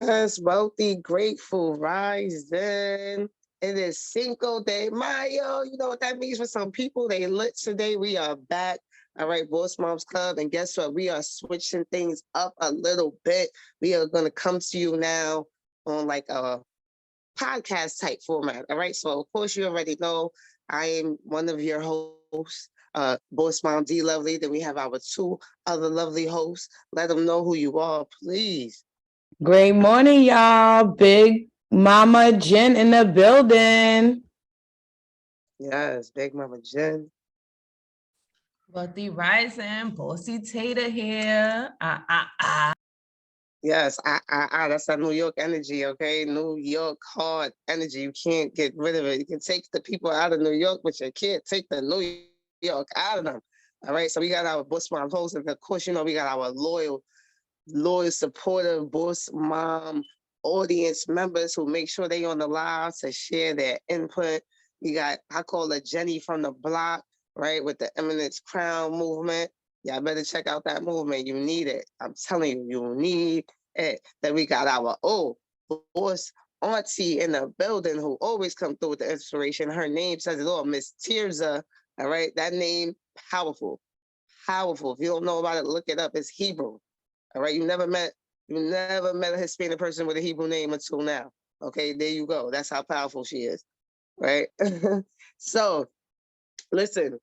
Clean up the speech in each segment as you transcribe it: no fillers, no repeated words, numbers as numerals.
Yes, wealthy, grateful, rising. It is Cinco de Mayo. You know what that means for some people? They lit today. We are back. All right, Boss Moms Club. And guess what? We are switching things up a little bit. We are going to come to you now on like a podcast type format. All right. So, of course, you already know I am one of your hosts, Boss Mom D Lovely. Then we have our two other lovely hosts. Let them know who you are, please. Great morning, y'all. Big Mama Jen in the building. Yes, Big Mama Jen. Wealthy Rising, Bossy Tater here. Yes, that's that New York energy, okay? New York hard energy. You can't get rid of it. You can take the people out of New York, but you can't take the New York out of them. All right, so we got our Boss Mom hosts, and of course, we got our loyal, supportive Boss Mom audience members who make sure they on the live to share their input. We got, I call her Jenny from the block, right, with the Eminence Crown movement. Y'all better check out that movement. You need it. I'm telling you, you need it. Then we got our boss auntie in the building who always come through with the inspiration. Her name says it all, Miss Tirza. All right, that name, powerful, powerful. If you don't know about it, look it up. It's Hebrew. All right, you never met a Hispanic person with a Hebrew name until now. Okay, there you go. That's how powerful she is, right? So, listen,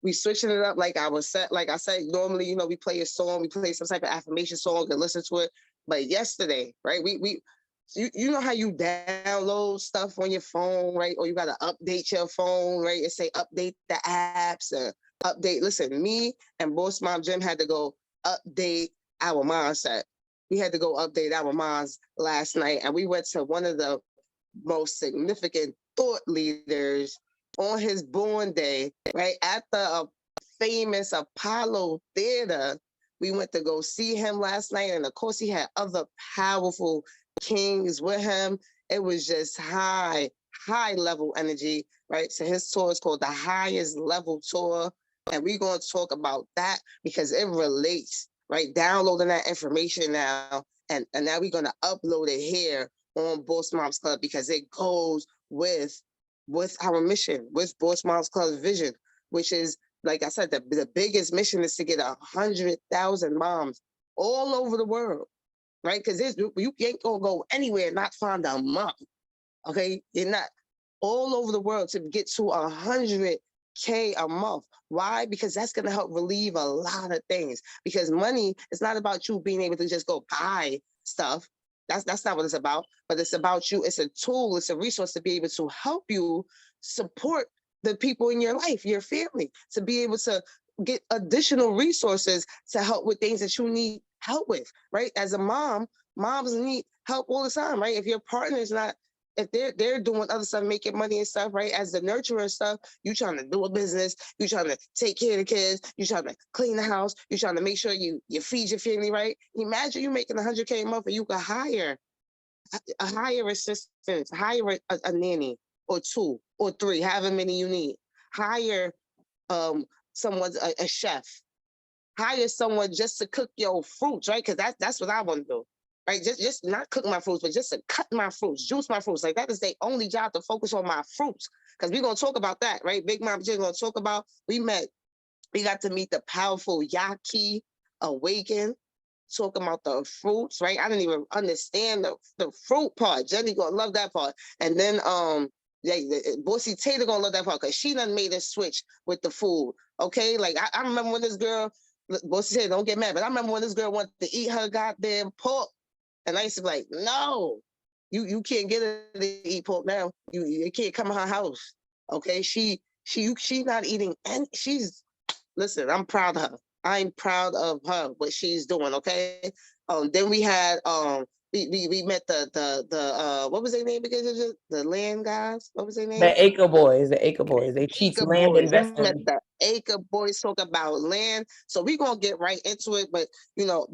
we switching it up like I said, normally, we play a song, we play some type of affirmation song and listen to it. But yesterday, right, you know how you download stuff on your phone, right? Or you gotta update your phone, right? It say update the apps and update. Listen, me and Boss Mom Jim had to go update our mindset. We had to go update our minds last night, and we went to one of the most significant thought leaders on his born day, right? At the famous Apollo Theater. We went to go see him last night. And of course, he had other powerful kings with him. It was just high level energy, right? So his tour is called the Highest Level Tour. And we're going to talk about that because it relates, right? Downloading that information now. And now we're going to upload it here on Boss Moms Club because it goes with our mission, with Boss Moms Club's vision, which is, like I said, the biggest mission is to get 100,000 moms all over the world, right? Because you ain't gonna go anywhere and not find a mom. Okay, you're not all over the world to get to 100K a month. Why? Because that's gonna help relieve a lot of things. Because money is not about you being able to just go buy stuff. That's not what it's about. But it's about you. It's a tool. It's a resource to be able to help you support the people in your life, your family, to be able to get additional resources to help with things that you need help with, right? As a mom, moms need help all the time, right? If your partner is not, if they're doing other stuff, making money and stuff, right? As the nurturer and stuff, you trying to do a business, you trying to take care of the kids, you trying to clean the house, you trying to make sure you feed your family, right? Imagine you making 100K a month and you could hire assistants, hire a nanny or two or three, however many you need. Hire someone's a chef. Hire someone just to cook your fruits, right? Because that's what I want to do. Right, just not cook my fruits, but just to cut my fruits, juice my fruits. Like that is their only job to focus on my fruits. Because we're gonna talk about that, right? Big Mom Jim gonna talk about. We got to meet the powerful Yaki Awaken, talking about the fruits, right? I didn't even understand the fruit part. Jenny gonna love that part. And then yeah, Bossy Tater gonna love that part because she done made a switch with the food. Okay, like I remember when this girl, Bossy Tater, don't get mad, but I remember when this girl wanted to eat her goddamn pork. And I used to be like, no, you can't get her to eat pork now. You can't come in her house. Okay, she not eating, and listen. I'm proud of her. I'm proud of her what she's doing. Okay. Then we had we met the what was their name again? The land guys. What was their name? The Acre Boys. The Acre Boys. They teach Acre land Boys. We met investment. the Acre Boys talk about land. So we're gonna get right into it. But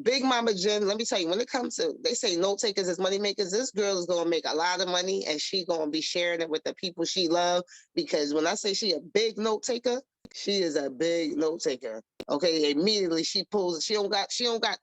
Big Mama Jen, let me tell you, when it comes to, they say note takers is money makers, this girl is gonna make a lot of money and she gonna be sharing it with the people she love. Because when I say she a big note taker, She is a big note taker. Okay, immediately she pulls. She don't got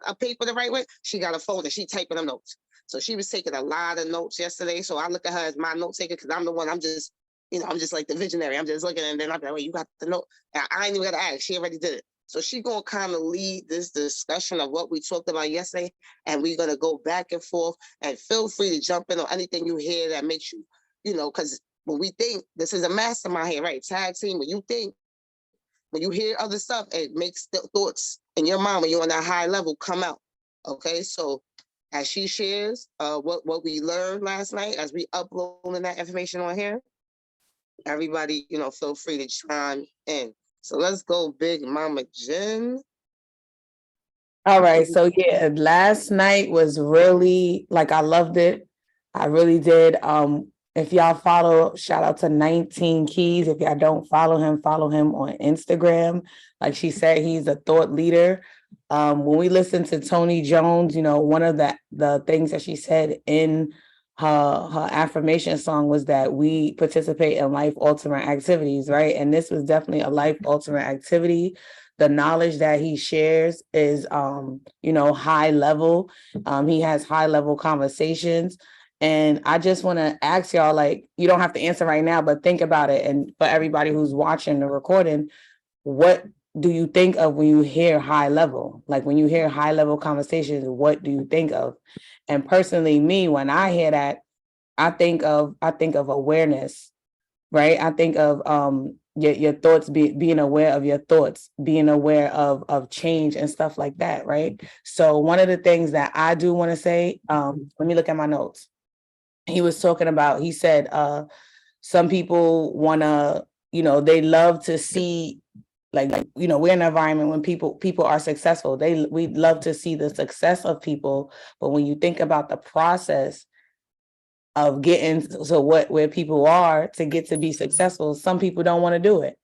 a paper the right way. She got a phone and she typing them notes. So she was taking a lot of notes yesterday. So I look at her as my note taker because I'm the one. I'm just, I'm just like the visionary. I'm just looking and then I'm like, wait, you got the note. And I ain't even got to ask. She already did it. So she gonna kind of lead this discussion of what we talked about yesterday, and we're gonna go back and forth. And feel free to jump in on anything you hear that makes you, because when we think this is a mastermind here, right? Tag team. When you hear other stuff, it makes the thoughts in your mind when you're on that high level come out. Okay, so as she shares what we learned last night, as we uploading that information on here, everybody, feel free to chime in. So let's go, Big Mama Jen. All right. So yeah, last night was really like I loved it. I really did. If y'all follow, shout out to 19 Keys. If y'all don't follow him on Instagram. Like she said, he's a thought leader. When we listened to Tony Jones, one of the things that she said in her affirmation song was that we participate in life altering activities, right? And this was definitely a life altering activity. The knowledge that he shares is high level. He has high level conversations. And I just want to ask y'all, like, you don't have to answer right now, but think about it. And for everybody who's watching the recording, what do you think of when you hear high level? Like when you hear high level conversations, what do you think of? And personally, me, when I hear that, I think of awareness, right? I think of your thoughts, being aware of your thoughts, being aware of change and stuff like that, right? So one of the things that I do want to say, let me look at my notes. He was talking about, he said, some people want to, they love to see, like, we're in an environment when people are successful. We love to see the success of people. But when you think about the process of getting to where people are to get to be successful, some people don't want to do it,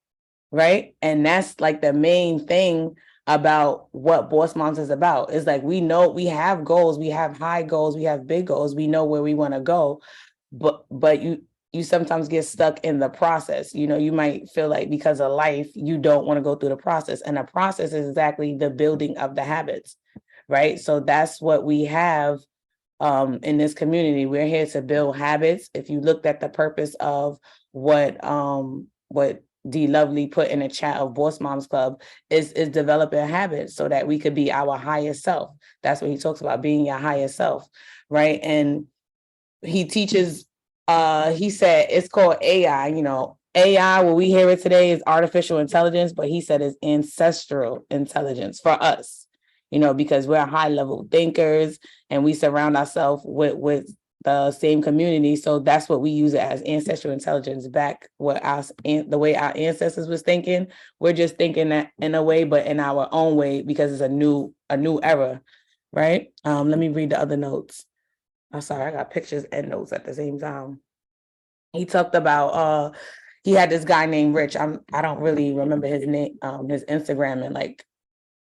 right? And that's like the main thing about what Boss Moms is about. Is like, we know we have goals, we have high goals, we have big goals, we know where we want to go, but you sometimes get stuck in the process. You might feel like because of life you don't want to go through the process, and the process is exactly the building of the habits, right? So that's what we have in this community. We're here to build habits. If you looked at the purpose of what D Lovely put in the chat of Boss Moms Club, is developing habits so that we could be our highest self. That's what he talks about, being your highest self, right? And he teaches, he said it's called AI. AI, what we hear it today is artificial intelligence, but he said it's ancestral intelligence for us, because we're high level thinkers and we surround ourselves with the same community. So that's what we use it as, ancestral intelligence. Back the way our ancestors was thinking, we're just thinking that in a way, but in our own way, because it's a new era, right? Let me read the other notes. I'm sorry, I got pictures and notes at the same time. He talked about he had this guy named Rich. I don't really remember his name, his Instagram and like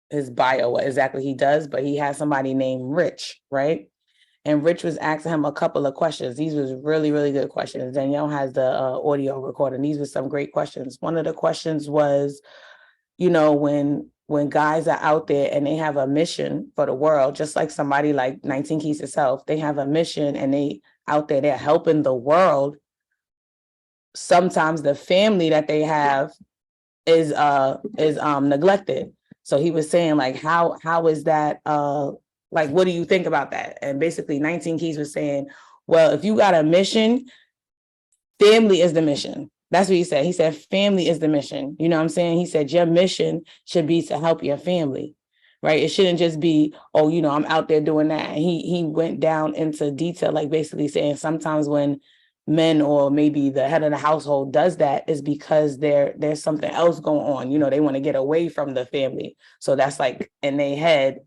his bio, what exactly he does, but he has somebody named Rich, right? And Rich was asking him a couple of questions. These was really, really good questions. Danielle has the audio recording. These were some great questions. One of the questions was, when guys are out there and they have a mission for the world, just like somebody like 19 Keys itself, they have a mission and they out there, they're helping the world. Sometimes the family that they have is neglected. So he was saying, like, how is that, like, what do you think about that? And basically 19 Keys was saying, well, if you got a mission, family is the mission. That's what he said. He said, family is the mission. You know what I'm saying? He said, your mission should be to help your family, right? It shouldn't just be, oh, I'm out there doing that. And he went down into detail, like basically saying sometimes when men or maybe the head of the household does that is because there's something else going on. They want to get away from the family. So that's like in their head,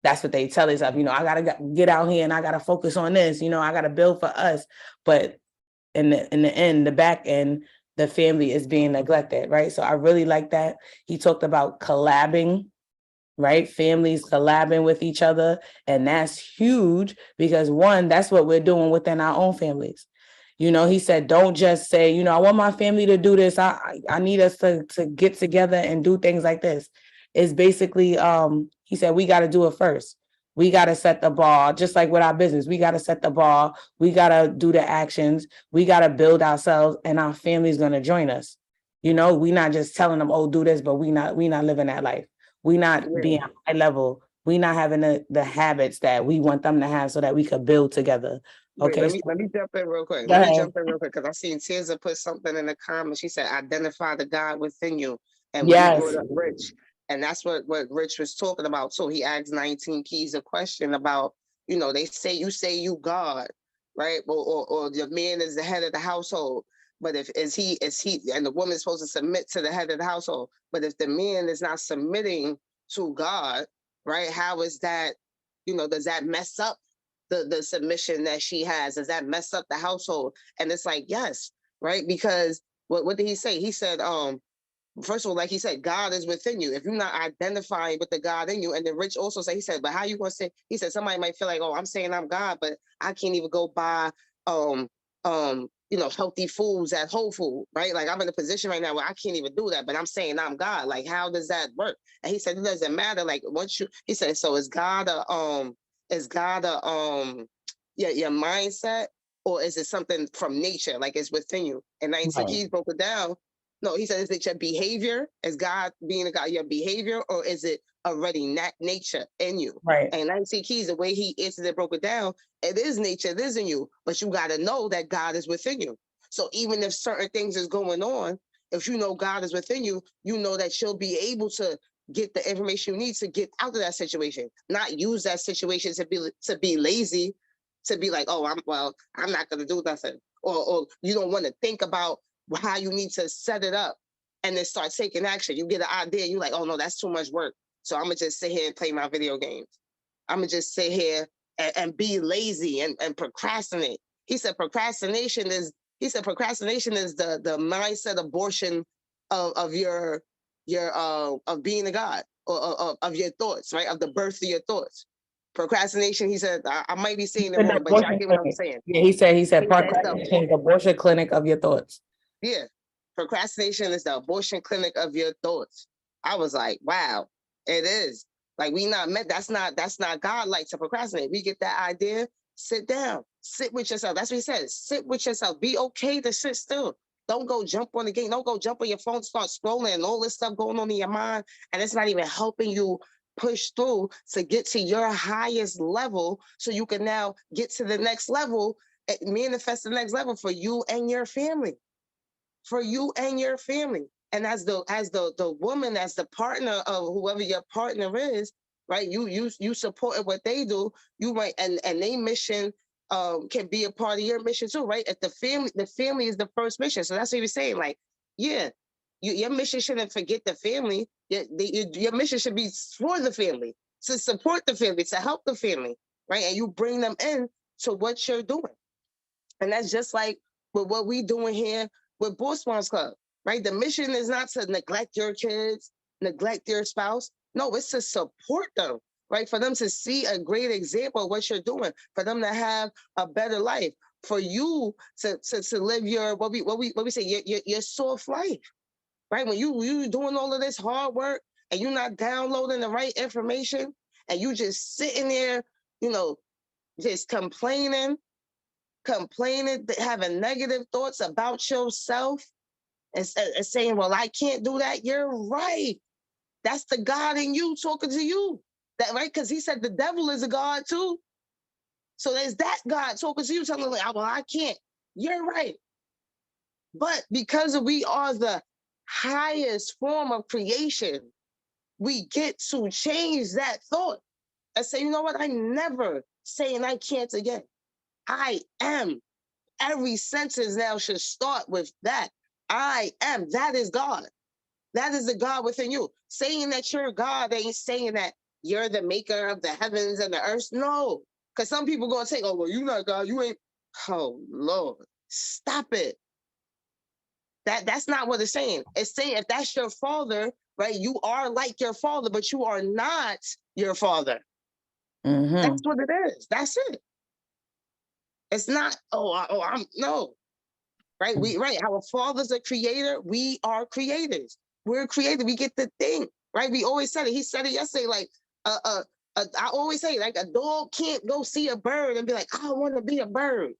that's what they tell themselves, I got to get out here and I got to focus on this, I got to build for us. But in the end, the back end, the family is being neglected, right? So I really like that. He talked about collabing, right? Families collabing with each other. And that's huge because one, that's what we're doing within our own families. You know, he said, don't just say, you know, I want my family to do this. I need us to get together and do things like this. It's basically, he said, we got to do it first. We got to set the bar, just like with our business. We got to set the bar. We got to do the actions. We got to build ourselves, and our family's going to join us. You know, we not just telling them, oh, do this, but we not living that life. We not Yeah. being high level. We not having the habits that we want them to have so that we could build together. Wait, Okay. let me jump in real quick. Go Let me ahead. jump in real quick because I seen Tirza put something in the comments. She said, identify the God within you. And when you Yes. brought up Rich, and that's what Rich was talking about. So he asked 19 Keys a question about, you know, they say you God, right? Or the man is the head of the household. But if is he and the woman is supposed to submit to the head of the household. But if the man is not submitting to God, right? How is that, you know, does that mess up the submission that she has? Does that mess up the household? And it's like, yes, right? Because what did he say? He said, first of all, like he said, God is within you. If you're not identifying with the God in you, and then Rich also said, he said, but how you gonna say? He said somebody might feel like, oh, I'm saying I'm God, but I can't even go buy you know, healthy foods at Whole Food, right? Like I'm in a position right now where I can't even do that, but I'm saying I'm God. Like, how does that work? And he said, it doesn't matter. Like once you, he said, so is God a your mindset, or is it something from nature? Like it's within you. And 19 Right. Keys broke it down. No, he said, is it your behavior? Is God being a God, your behavior, or is it already nature in you? Right. And 19 Keys, the way he answered it, broke it down, it is nature, it is in you, but you got to know that God is within you. So even if certain things is going on, if you know God is within you, you know that you'll be able to get the information you need to get out of that situation, not use that situation to be lazy, to be like, oh, I'm not going to do nothing. Or you don't want to think about how you need to set it up and then start taking action. You get an idea, you're like, oh no, that's too much work. So I'm gonna just sit here and play my video games. I'm gonna just sit here and be lazy and procrastinate. He said procrastination is the mindset abortion of your of being a God, or of your thoughts, right? Of the birth of your thoughts. Procrastination, he said, I might be saying it wrong, but y'all get what I'm saying. Yeah, he said He said procrastination is the abortion clinic of your thoughts. Yeah. Procrastination is the abortion clinic of your thoughts. I was like, wow, it is. Like we not meant, that's not God like to procrastinate. We get that idea, sit down, sit with yourself. That's what he says. Sit with yourself. Be okay to sit still. Don't go jump on the game. Don't go jump on your phone, start scrolling and all this stuff going on in your mind. And it's not even helping you push through to get to your highest level so you can now get to the next level, manifest the next level for you and your family. For you and your family. And as the woman, as the partner of whoever your partner is, right? You support what they do, you might, and their mission can be a part of your mission too, right? If the family is the first mission. So that's what you're saying. Like, yeah, your mission shouldn't forget the family. Your mission should be for the family, to support the family, to help the family, right? And you bring them in to what you're doing. And that's just like with what we doing here with Boss Moms Club, right? The mission is not to neglect your kids, neglect your spouse. No, it's to support them, right? For them to see a great example of what you're doing, for them to have a better life, for you to live your what we say your soft life, right? When you doing all of this hard work and you're not downloading the right information and you just sitting there, you know, just complaining, having negative thoughts about yourself, and saying, well, I can't do that. You're right. That's the God in you talking to you. That right? Because he said the devil is a God too. So there's that God talking to you, telling you, like, well, I can't. You're right. But because we are the highest form of creation, we get to change that thought and say, you know what? I'm never saying I can't again. I am. Every sentence now should start with that. I am. That is God. That is the God within you. Saying that you're God ain't saying that you're the maker of the heavens and the earth. No. Because some people going to take, oh, well, you're not God. You ain't. Oh, Lord. Stop it. That's not what it's saying. It's saying if that's your father, right, you are like your father, but you are not your father. Mm-hmm. That's what it is. That's it. It's not, I'm no. right? Our father's a creator. We are creators. We're creative. We get the thing, right? We always said it. He said it yesterday. Like, I always say, like, a dog can't go see a bird and be like, I want to be a bird.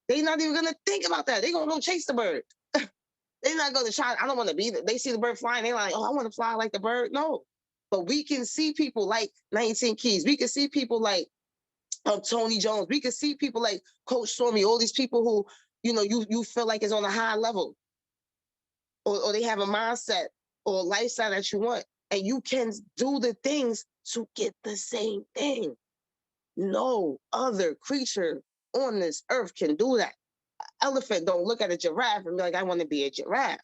They're not even gonna think about that. They're gonna go chase the bird. They're not gonna try. I don't want to be. They see the bird flying. They're like, oh, I want to fly like the bird. No, but we can see people like 19 Keys. We can see people like Tony Jones. We can see people like Coach Stormy. All these people who, you feel like is on a high level, or they have a mindset or a lifestyle that you want, and you can do the things to get the same thing. No other creature on this earth can do that. Elephant don't look at a giraffe and be like, I want to be a giraffe.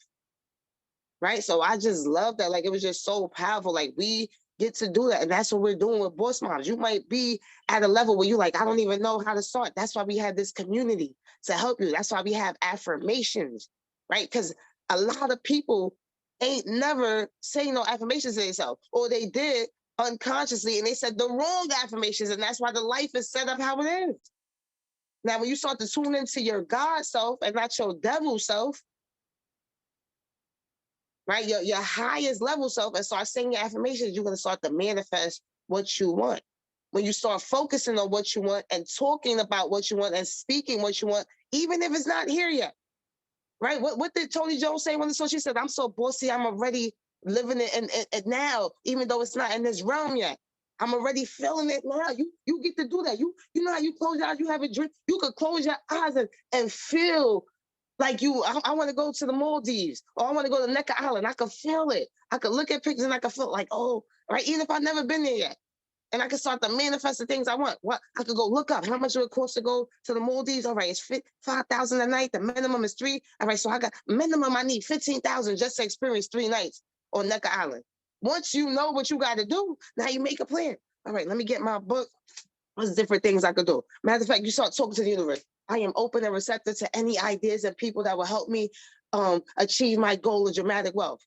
Right? So I just love that. Like, it was just so powerful. Like, we get to do that. And that's what we're doing with Boss Moms. You might be at a level where you're like, I don't even know how to start. That's why we have this community to help you. That's why we have affirmations, right? Because a lot of people ain't never saying no affirmations to themselves, or they did unconsciously and they said the wrong affirmations. And that's why the life is set up how it is. Now, when you start to tune into your God self and not your devil self, right, your highest level self, and start saying your affirmations, you're going to start to manifest what you want. When you start focusing on what you want and talking about what you want and speaking what you want, even if it's not here yet, right? What did Tony Jones say when the song? She said, I'm so bossy, I'm already living it now, even though it's not in this realm yet. I'm already feeling it now. You get to do that. You know how you close your eyes, you have a drink, you could close your eyes and feel like I want to go to the Maldives, or I want to go to Necker Island. I could feel it. I could look at pictures and I could feel like, oh, right, even if I've never been there yet. And I can start to manifest the things I want. What I could go look up how much it would cost to go to the Maldives. All right, it's $5,000 a night. The minimum is $3,000. All right, so I got minimum. I need $15,000 just to experience 3 nights on Necker Island. Once you know what you got to do, now you make a plan. All right, let me get my book. What's different things I could do? Matter of fact, you start talking to the universe. I am open and receptive to any ideas and people that will help me achieve my goal of dramatic wealth.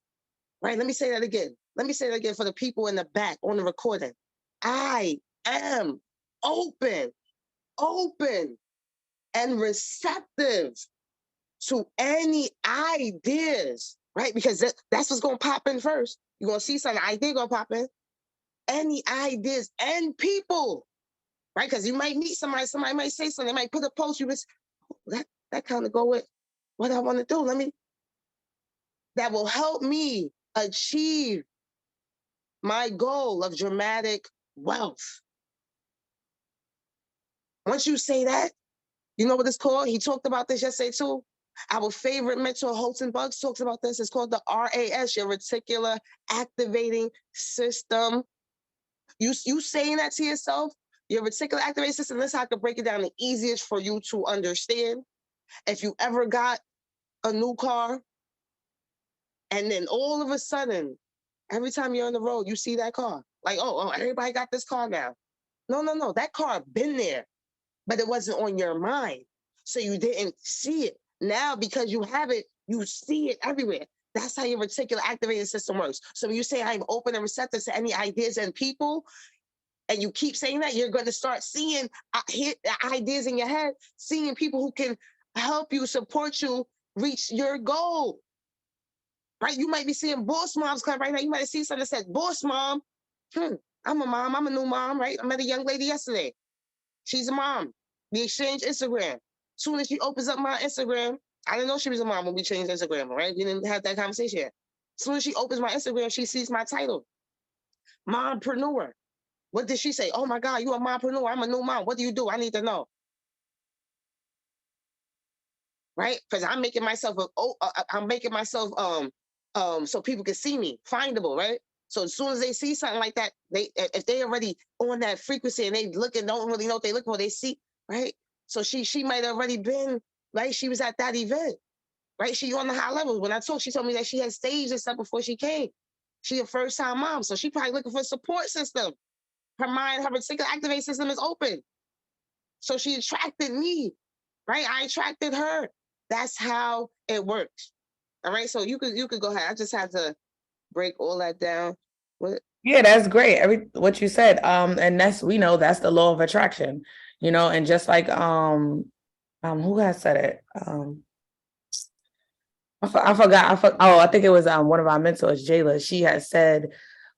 Right? Let me say that again. Let me say that again for the people in the back on the recording. I am open and receptive to any ideas, right? Because that's what's going to pop in first. You're going to see some idea going to pop in. Any ideas and people, right? Because you might meet somebody might say something, they might put a post, you just, that kind of go with what I want to do. That will help me achieve my goal of dramatic wealth. Once you say that, you know what it's called? He talked about this yesterday too. Our favorite mentor, Holton Bugs, talks about this. It's called the RAS, your reticular activating system. You saying that to yourself, your reticular activating system, this is how I can break it down the easiest for you to understand. If you ever got a new car, and then all of a sudden, every time you're on the road, you see that car. Like, oh, everybody got this car now. No. That car been there, but it wasn't on your mind. So you didn't see it. Now, because you have it, you see it everywhere. That's how your reticular activating system works. So when you say I'm open and receptive to any ideas and people, and you keep saying that, you're going to start seeing ideas in your head, seeing people who can help you, support you, reach your goal. Right? You might be seeing Boss Moms Club right now. You might see something that says, Boss Mom. I'm a mom. I'm a new mom, right? I met a young lady yesterday. She's a mom. We exchanged Instagram. Soon as she opens up my Instagram, I didn't know she was a mom when we changed Instagram, right? We didn't have that conversation yet. Soon as she opens my Instagram, she sees my title, Mompreneur. What did she say? Oh my God, you a mompreneur. I'm a new mom. What do you do? I need to know. Right? Because I'm making myself so people can see me, findable, right? So as soon as they see something like that, if they already on that frequency and they look and don't really know what they look for, they see, right? So she might have already been, right? She was at that event, right? She on the high level. When I talked, she told me that she had staged and stuff before she came. She a first-time mom, so she probably looking for a support system. Her mind, her reticular activating system is open. So she attracted me, right? I attracted her. That's how it works. All right. So you could go ahead. I just had to break all that down. Yeah, that's great. What you said. And we know that's the law of attraction, and just like who has said it? I think it was one of our mentors, Jayla. She had said,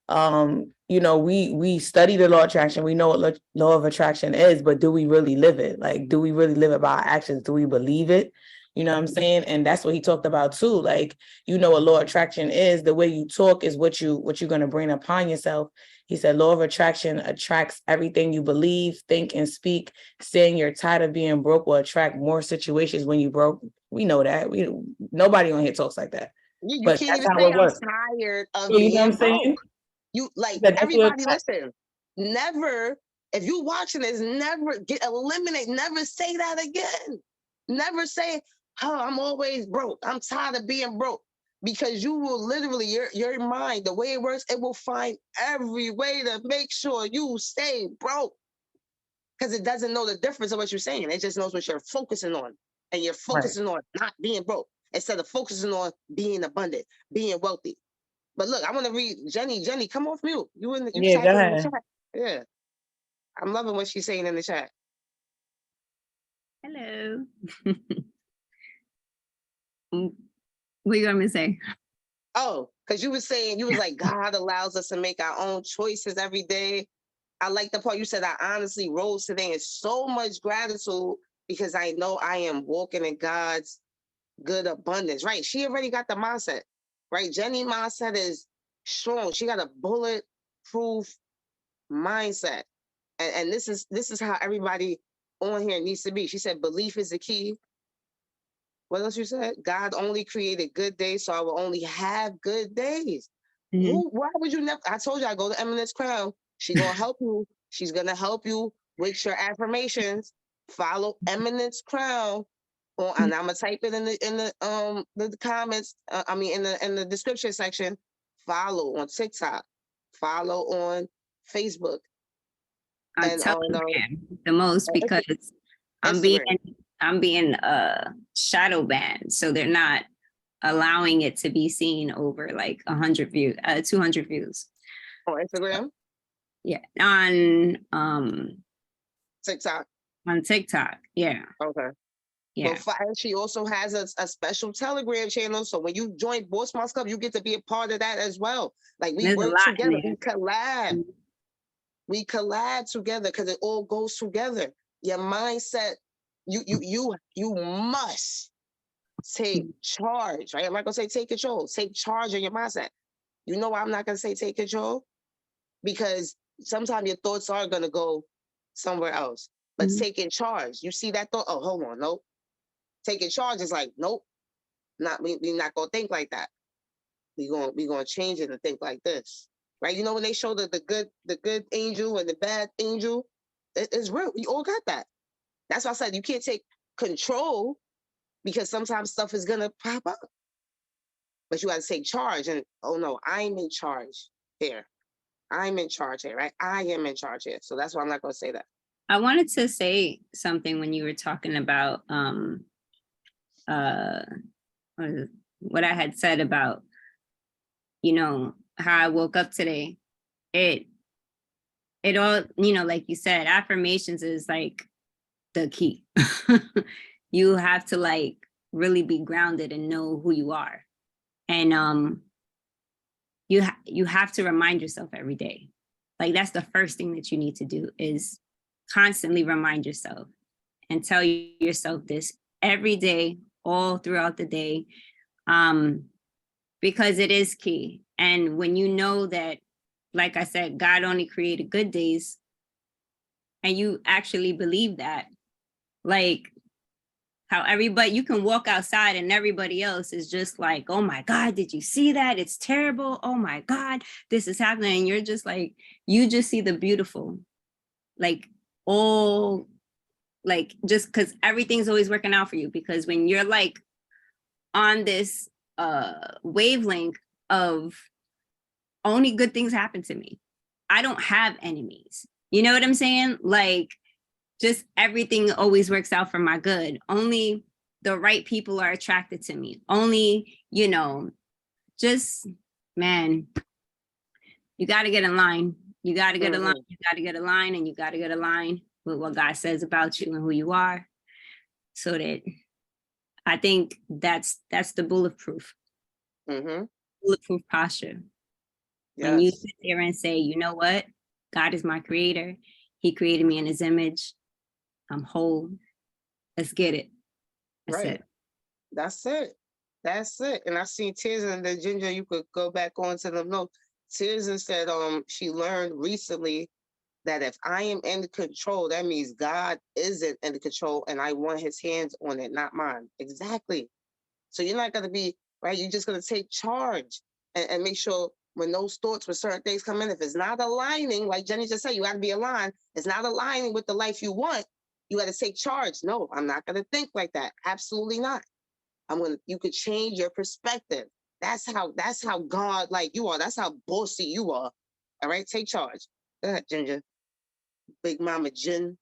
we study the law of attraction. We know what law of attraction is, but do we really live it? Like, do we really live it by our actions? Do we believe it? You know what I'm saying? And that's what he talked about too. Like, what law of attraction is. The way you talk is what you're going to bring upon yourself. He said, law of attraction attracts everything you believe, think, and speak. Saying you're tired of being broke will attract more situations when you broke. We know that. Nobody on here talks like that. You But can't that's even how say it I'm works. tired of You know what being I'm saying? broke. You like That's everybody listen. Never, if you watching this, never eliminate, never say that again. Never say, oh, I'm always broke. I'm tired of being broke. Because you will literally, your mind, the way it works, it will find every way to make sure you stay broke. Because it doesn't know the difference of what you're saying. It just knows what you're focusing on. And you're focusing on not being broke instead of focusing on being abundant, being wealthy. But look, I want to read Jenny. Jenny, come off mute. You Go in the ahead. chat. Yeah. I'm loving what she's saying in the chat. Hello. What you want me to say? Oh, because you was like, God allows us to make our own choices every day. I like the part you said, I honestly rose today in so much gratitude because I know I am walking in God's good abundance. Right. She already got the mindset. Right. Jenny mindset is strong. She got a bulletproof mindset. And this is how everybody on here needs to be. She said, belief is the key. What else you said? God only created good days, so I will only have good days. Mhm. Why would you never? I told you I go to Eminence Crown. She's gonna help you. She's gonna help you with your affirmations. Follow Eminence Crown. And I'm gonna type it in the comments. In the description section. Follow on TikTok. Follow on Facebook. On And Telegram the most on because I'm being shadow banned, so they're not allowing it to be seen over like 100 views, 200 views. On Instagram? Yeah, on TikTok. On TikTok, yeah. Okay. Yeah. But she also has a special Telegram channel. So when you join Boss Moms Club, you get to be a part of that as well. Like we work together, we collab. Mm-hmm. We collab together because it all goes together. Your mindset, you must take charge, right? I'm not gonna say take control. Take charge of your mindset. You know why I'm not gonna say take control? Because sometimes your thoughts are gonna go somewhere else. But taking charge, you see that thought? Oh, hold on, nope. Taking charge is like, nope, we're not gonna think like that. We're gonna change it and think like this. Right? You know when they show the good angel and the bad angel, it's real. We all got that. That's why I said you can't take control because sometimes stuff is gonna pop up. But you gotta take charge and oh no, I'm in charge here. I'm in charge here, right? I am in charge here. So that's why I'm not gonna say that. I wanted to say something when you were talking about what I had said about, how I woke up today. It all, like you said, affirmations is like the key. You have to like really be grounded and know who you are. And you have to remind yourself every day. Like that's the first thing that you need to do is constantly remind yourself and tell yourself this every day, all throughout the day, because it is key. And when you know that, like I said, God only created good days, and you actually believe that, like how everybody, you can walk outside and everybody else is just like, oh my God, did you see that? It's terrible. Oh my God, this is happening. And you're just like, you just see the beautiful, like all, like just because everything's always working out for you. Because when you're like on this wavelength of only good things happen to me, I don't have enemies. You know what I'm saying? Like just everything always works out for my good. Only the right people are attracted to me. Only, just, man, you got to get in line. You got to get in line. You got to get in line, and you got to get in line with what God says about you and who you are, so that I think that's the bulletproof posture. When you Yes. sit there and say, you know what? God is my creator. He created me in his image. I'm whole. Let's get it. That's Right. it. That's it. That's it. And I seen Tears in the Ginger. You could go back on to them notes. Tears and said, she learned recently that if I am in control, that means God isn't in control, and I want His hands on it, not mine. Exactly. So you're not gonna be right. You're just gonna take charge and make sure when those thoughts, when certain things come in, if it's not aligning, like Jenny just said, you got to be aligned. It's not aligning with the life you want. You got to take charge. No, I'm not gonna think like that. Absolutely not. You could change your perspective. That's how God like you are. That's how bossy you are. All right, take charge. Go ahead, Ginger. Big Mama Jen.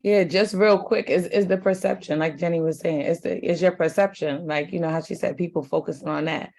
Yeah, just real quick, is the perception, like Jenny was saying, is your perception, like, you know, how she said people focusing on that.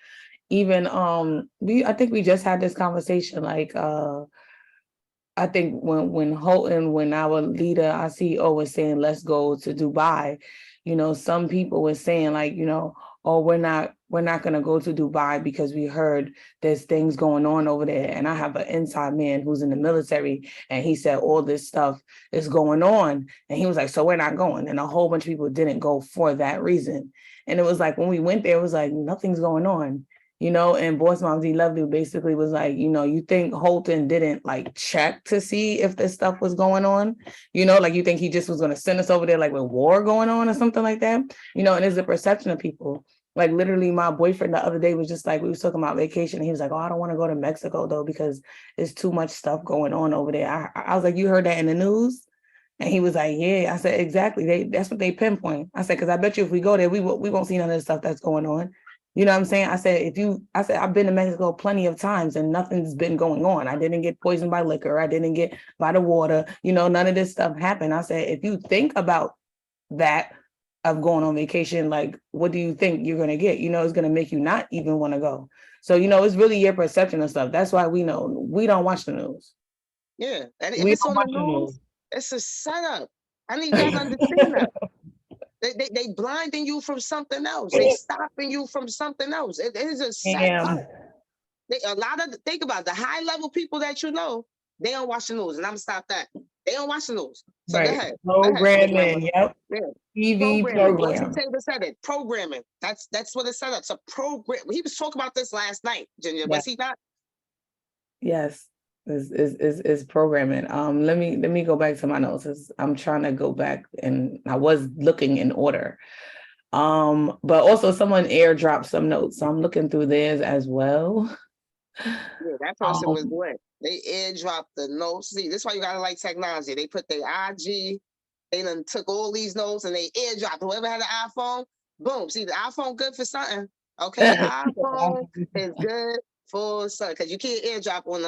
Even I think we just had this conversation, like I think when Houghton, when our leader, our CEO was saying, let's go to Dubai, you know, some people were saying like, you know, oh, we're not going to go to Dubai because we heard there's things going on over there. And I have an inside man who's in the military, and he said all this stuff is going on. And he was like, so we're not going. And a whole bunch of people didn't go for that reason. And it was like, when we went there, it was like, nothing's going on. You know, and Boss Mom D Lovely basically was like, you know, you think Houghton didn't like check to see if this stuff was going on? You know, like you think he just was going to send us over there like with war going on or something like that? You know, and it's the perception of people. Like literally my boyfriend the other day was just like, we was talking about vacation. And he was like, oh, I don't want to go to Mexico though, because there's too much stuff going on over there. I was like, you heard that in the news? And he was like, yeah. I said, exactly. That's what they pinpoint. I said, because I bet you if we go there, we won't see none of the stuff that's going on. You know what I'm saying? I said, I've been to Mexico plenty of times and nothing's been going on. I didn't get poisoned by liquor. I didn't get by the water. You know, none of this stuff happened. I said, if you think about that of going on vacation, like, what do you think you're going to get? You know, it's going to make you not even want to go. So, you know, it's really your perception of stuff. That's why we know we don't watch the news. Yeah. And if it's on the news, it's a setup. I need y'all to understand that. They blinding you from something else. They stopping you from something else. It is a setup. Think about it, the high level people that you know, they don't watch the news, and I'm gonna stop that. They don't watch the news. So right. Go ahead. Programming, yep. Yeah. TV programming. program. Taylor said it. Programming. That's what it's set up. It's a program. He was talking about this last night, Ginger. Was he not? Yes. Is programming. Let me go back to my notes. I'm trying to go back, and I was looking in order. But also someone airdropped some notes, so I'm looking through theirs as well. Yeah, that person was lit. They airdropped the notes. See, this is why you gotta like technology. They put their IG, they done took all these notes and they airdropped. Whoever had an iPhone, boom. See, the iPhone good for something. Okay, iPhone is good for something because you can't airdrop on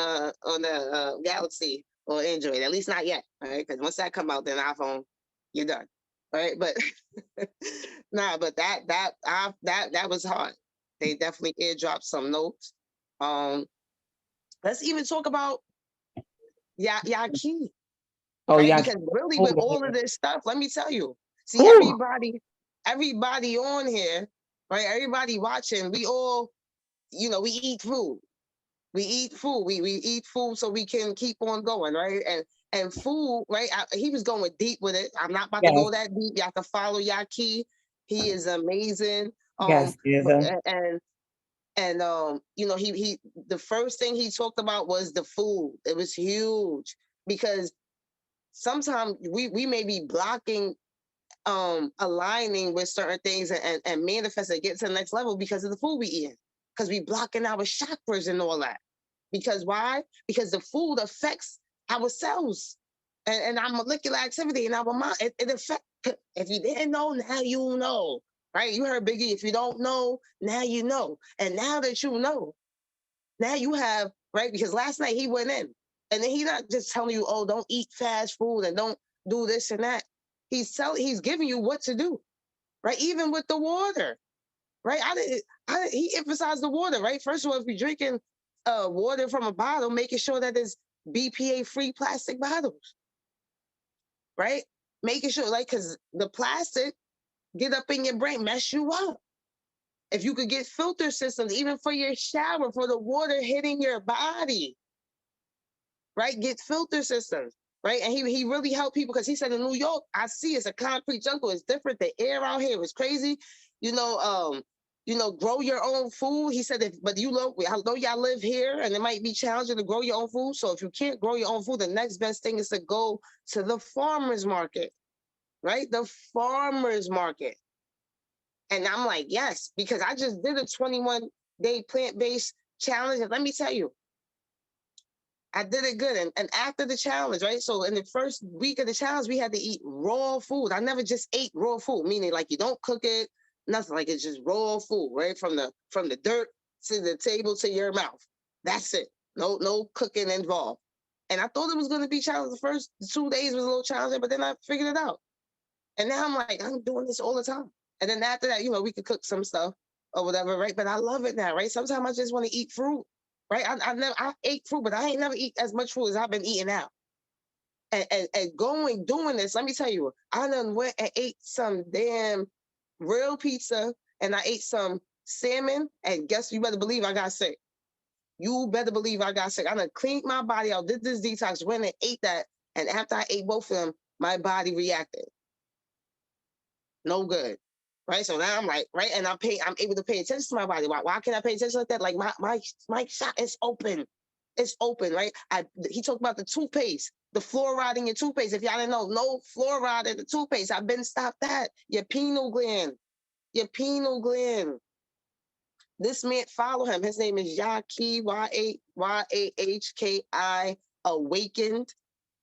the Galaxy or Android. At least not yet. All right, because once that come out, then iPhone, you're done. All right, but but that was hard. They definitely airdropped some notes. Let's even talk about Yaki. Oh, right? yeah. Because really with all of this stuff, let me tell you, see, everybody on here, right? Everybody watching, we all, we eat food. We eat food. We eat food so we can keep on going, right? And food, right? He was going deep with it. I'm not about to go that deep. You have to follow Yaki. He is amazing. Yes, And he the first thing he talked about was the food. It was huge because sometimes we may be blocking aligning with certain things and manifest and get to the next level because of the food we eat. Because we blocking our chakras and all that. Because why? Because the food affects our cells and our molecular activity in our mind. It affects. If you didn't know, now you know. Right? You heard Biggie, if you don't know, now you know. And now that you know, now you have, right? Because last night he went in and then he's not just telling you, oh, don't eat fast food and don't do this and that. He's giving you what to do, right? Even with the water, right? He emphasized the water, right? First of all, if you're drinking water from a bottle, making sure that it's BPA-free plastic bottles, right? Making sure, like, because the plastic, get up in your brain, mess you up. If you could get filter systems, even for your shower, for the water hitting your body, right? Get filter systems, right? And he really helped people because he said in New York, I see it's a concrete jungle. It's different. The air out here is crazy. Grow your own food. He said, but I know y'all live here and it might be challenging to grow your own food. So if you can't grow your own food, the next best thing is to go to the farmer's market, right? The farmer's market. And I'm like, yes, because I just did a 21-day plant-based challenge. And let me tell you, I did it good. And after the challenge, right? So in the first week of the challenge, we had to eat raw food. I never just ate raw food, meaning like you don't cook it, nothing, like it's just raw food, right? From the dirt to the table to your mouth. That's it. No cooking involved. And I thought it was going to be challenging. The first 2 days was a little challenging, but then I figured it out. And now I'm like, I'm doing this all the time. And then after that, we could cook some stuff or whatever, right? But I love it now, right? Sometimes I just want to eat fruit. Right, I ate fruit, but I ain't never eat as much fruit as I've been eating now. And doing this, let me tell you, I done went and ate some damn real pizza, and I ate some salmon, and you better believe I got sick. You better believe I got sick. I done cleaned my body out, did this detox, went and ate that, and after I ate both of them, my body reacted. No good. Right. So now I'm like, right. And I'm able to pay attention to my body. Why can I pay attention like that? Like my shot is open. It's open, right? He talked about the toothpaste, the fluoride in your toothpaste. If y'all didn't know, no fluoride in the toothpaste. I've been stopped that. Your pineal gland. This man, follow him. His name is Yahki, Yahki Awakened.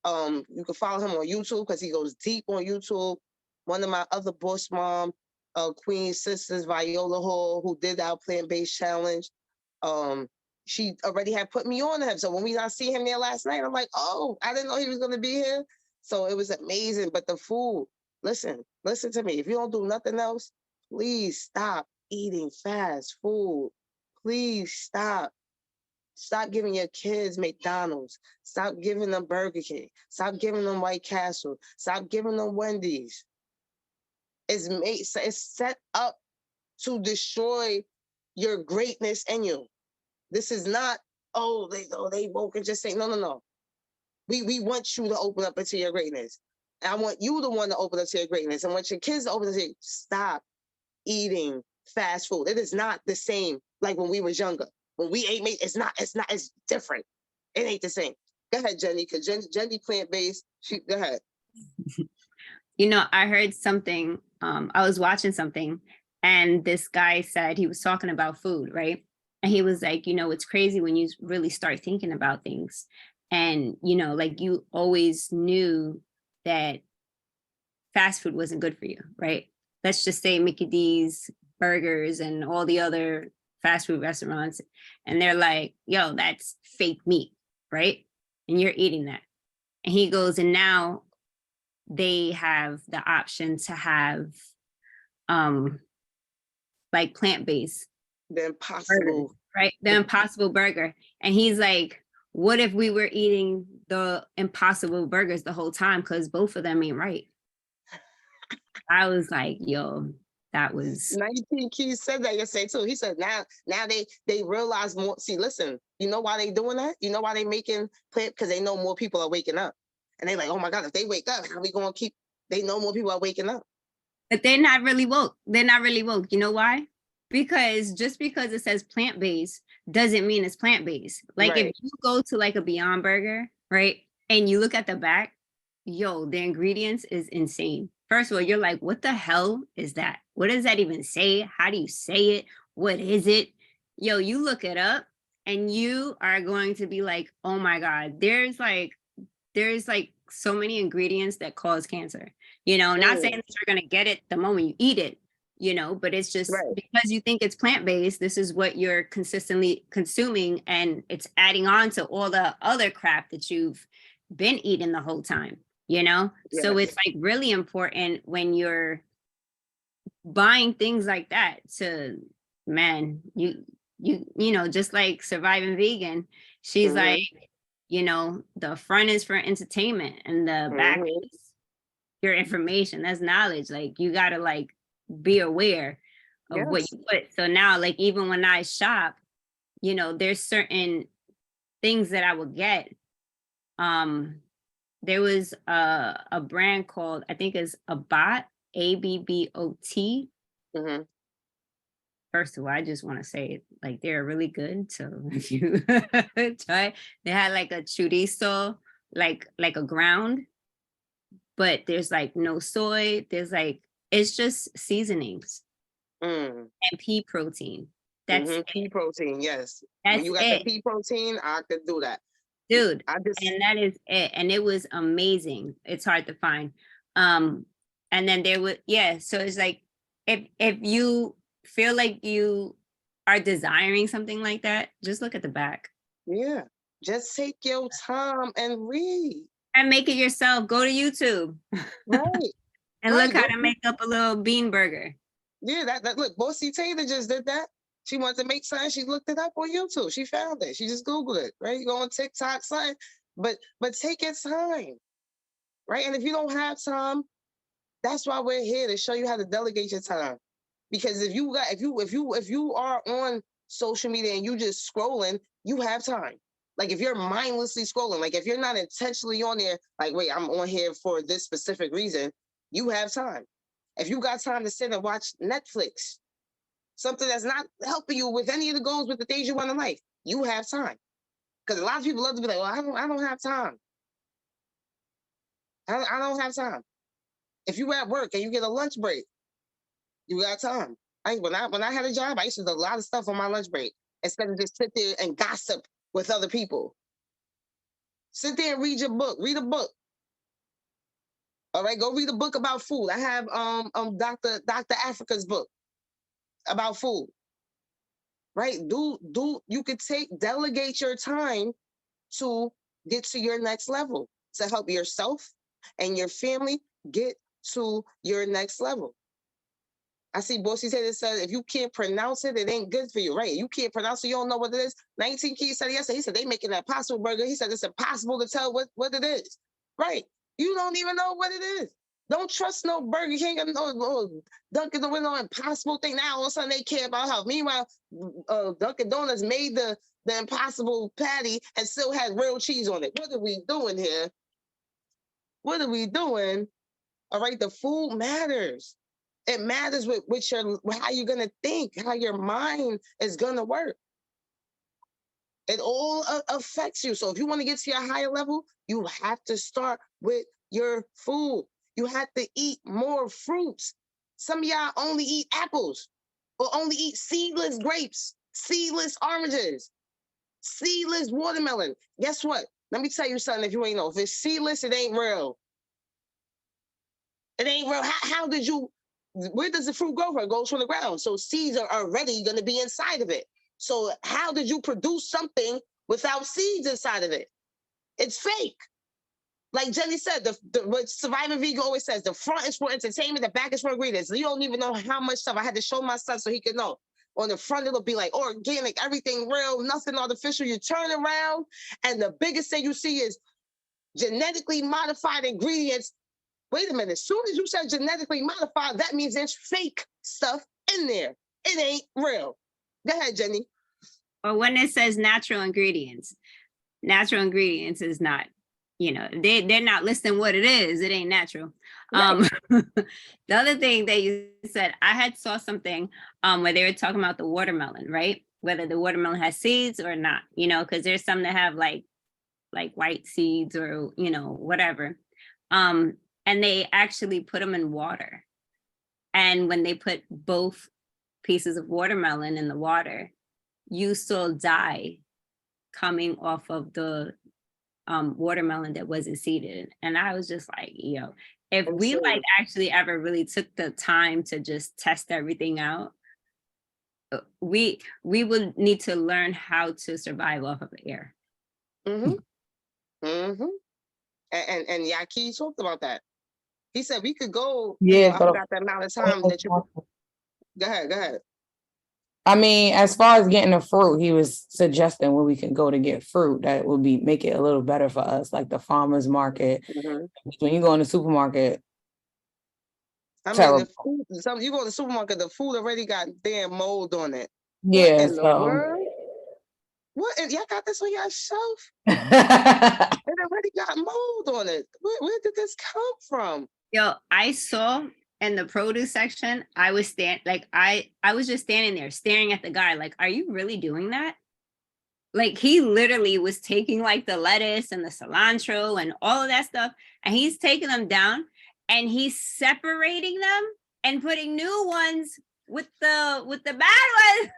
You can follow him on YouTube because he goes deep on YouTube. One of my other boss mom, Queen sisters, Viola Hall, who did our plant-based challenge. She already had put me on to him. So when I see him there last night, I'm like, oh, I didn't know he was going to be here. So it was amazing. But the food, listen to me. If you don't do nothing else, please stop eating fast food. Please stop. Stop giving your kids McDonald's. Stop giving them Burger King. Stop giving them White Castle. Stop giving them Wendy's. It's set up to destroy your greatness in you. This is not, they woke and just say, no. We want you to open up into your greatness. And I want you the one to open up to your greatness. And want your kids to open up to stop eating fast food. It is not the same like when we was younger. When we ate meat, it's different. It ain't the same. Go ahead, Jenny, because Jenny plant-based. Go ahead. I heard something, I was watching something, and this guy said, he was talking about food, right? And he was like, it's crazy when you really start thinking about things. And, like you always knew that fast food wasn't good for you, right? Let's just say Mickey D's, burgers, and all the other fast food restaurants. And they're like, yo, that's fake meat, right? And you're eating that. And he goes, and now they have the option to have like plant-based. The Impossible. Burger, right? The Impossible Burger. And he's like, what if we were eating the Impossible Burgers the whole time? Because both of them ain't right. I was like, yo, that was 19 Keys said that yesterday too. He said now they realize more. See, listen, you know why they doing that? You know why they making plant? Because they know more people are waking up. And they like, oh my God, if they wake up, how we gonna keep? They know more people are waking up. But they're not really woke. They're not really woke. You know why? Because just because it says plant-based doesn't mean it's plant-based. Like Right. if you go to like a Beyond Burger, right? And you look at the back, yo, the ingredients is insane. First of all, you're like, what the hell is that? What does that even say? How do you say it? What is it? Yo, you look it up and you are going to be like, oh my God, there's like so many ingredients that cause cancer. Not saying that you're going to get it the moment you eat it, but it's just Right. because you think it's plant-based, this is what you're consistently consuming, and it's adding on to all the other crap that you've been eating the whole time, So Yes. it's like really important when you're buying things like that to, man, you just like Surviving Vegan, she's Mhm. like, the front is for entertainment and the back Mhm. is your information. That's knowledge. Like you gotta like be aware of what Yes. you put. So now, like, even when I shop, you know, there's certain things that I would get. There was a brand called, I think it's Abbott, ABBOT. Hmm. First of all, I just want to say, like, they're really good. So if you try, they had like a chorizo, like a ground, but there's like no soy. There's like, it's just seasonings Mm. and pea protein. That's Pea protein, yes. that's When you got it, the pea protein, I could do that. dude. I just And that is it. And it was amazing. It's hard to find. And then there would, yeah. So it's like, if you feel like you are desiring something like that, just look at the back yeah. Just take your time and read. and make it yourself. Go to YouTube Right. and Right. look how Go to make up a little bean burger. Yeah, that look, Bossy Taylor just did that. She wanted to make something. She looked it up on YouTube. She found it. She just Googled it, right? You go on TikTok, something. But take your time, right? And if you don't have time, that's why we're here to show you how to delegate your time. Because if you are on social media and you just scrolling, you have time. Like if you're mindlessly scrolling, like if you're not intentionally on there, like wait, I'm on here for this specific reason, you have time. If you got time to sit and watch Netflix, something that's not helping you with any of the goals with the things you want in life, you have time. Because a lot of people love to be like, well, I don't have time. I don't have time. If you at work and you get a lunch break, you got time. When I had a job, I used to do a lot of stuff on my lunch break instead of just sit there and gossip with other people. Sit there and read your book. Read a book. All right, go read a book about food. I have Dr. Africa's book about food. Right? You could delegate your time to get to your next level, to help yourself and your family get to your next level. I see Bossy Taylor said, if you can't pronounce it, it ain't good for you, right? You can't pronounce it, you don't know what it is. 19 Keys said yesterday, he said, they making that Impossible Burger. He said, it's impossible to tell what it is, right? You don't even know what it is. Don't trust no Burger King or no Dunkin' Donuts, no impossible thing. Now all of a sudden they care about health. Meanwhile, Dunkin' Donuts made the impossible patty and still had real cheese on it. What are we doing here? What are we doing? All right, the food matters. It matters with how you're gonna think, how your mind is gonna work. It all affects you. So if you want to get to your higher level, you have to start with your food. You have to eat more fruits. Some of y'all only eat apples or only eat seedless grapes, seedless oranges, seedless watermelon. Guess what? Let me tell you something if you ain't know. If it's seedless, it ain't real. It ain't real. Where does the fruit grow from? It goes from the ground. So seeds are already going to be inside of it. So how did you produce something without seeds inside of it? It's fake. Like Jenny said, what Surviving Vegan always says, the front is for entertainment, the back is for ingredients. You don't even know how much stuff I had to show my son so he could know. On the front, it'll be like organic, everything real, nothing artificial. You turn around, and the biggest thing you see is genetically modified ingredients. Wait a minute, as soon as you said genetically modified, that means there's fake stuff in there. It ain't real. Go ahead, Jenny. Or when it says natural ingredients is not, they're not listing what it is. It ain't natural. Right. The other thing that you said, I had saw something where they were talking about the watermelon, right? Whether the watermelon has seeds or not, because there's some that have like white seeds or, whatever. And they actually put them in water. And when they put both pieces of watermelon in the water, you saw dye coming off of the watermelon that wasn't seeded. And I was just like, if we actually ever really took the time to just test everything out, we would need to learn how to survive off of the air. Mm-hmm. Mm-hmm. And Yaki talked about that. He said we could go. Yeah, I but forgot the amount of time that you. Go ahead. I mean, as far as getting the fruit, he was suggesting where we can go to get fruit that would make it a little better for us, like the farmers market. Mm-hmm. When you go in the supermarket, I mean, Terrible. the food, you go to the supermarket, the food already got damn mold on it. Yeah, What in the so world? Y'all got this on your shelf? It already got mold on it. Where did this come from? Yo, I saw in the produce section, I was I was just standing there staring at the guy, like, are you really doing that? Like, he literally was taking like the lettuce and the cilantro and all of that stuff, and he's taking them down and he's separating them and putting new ones with the bad ones,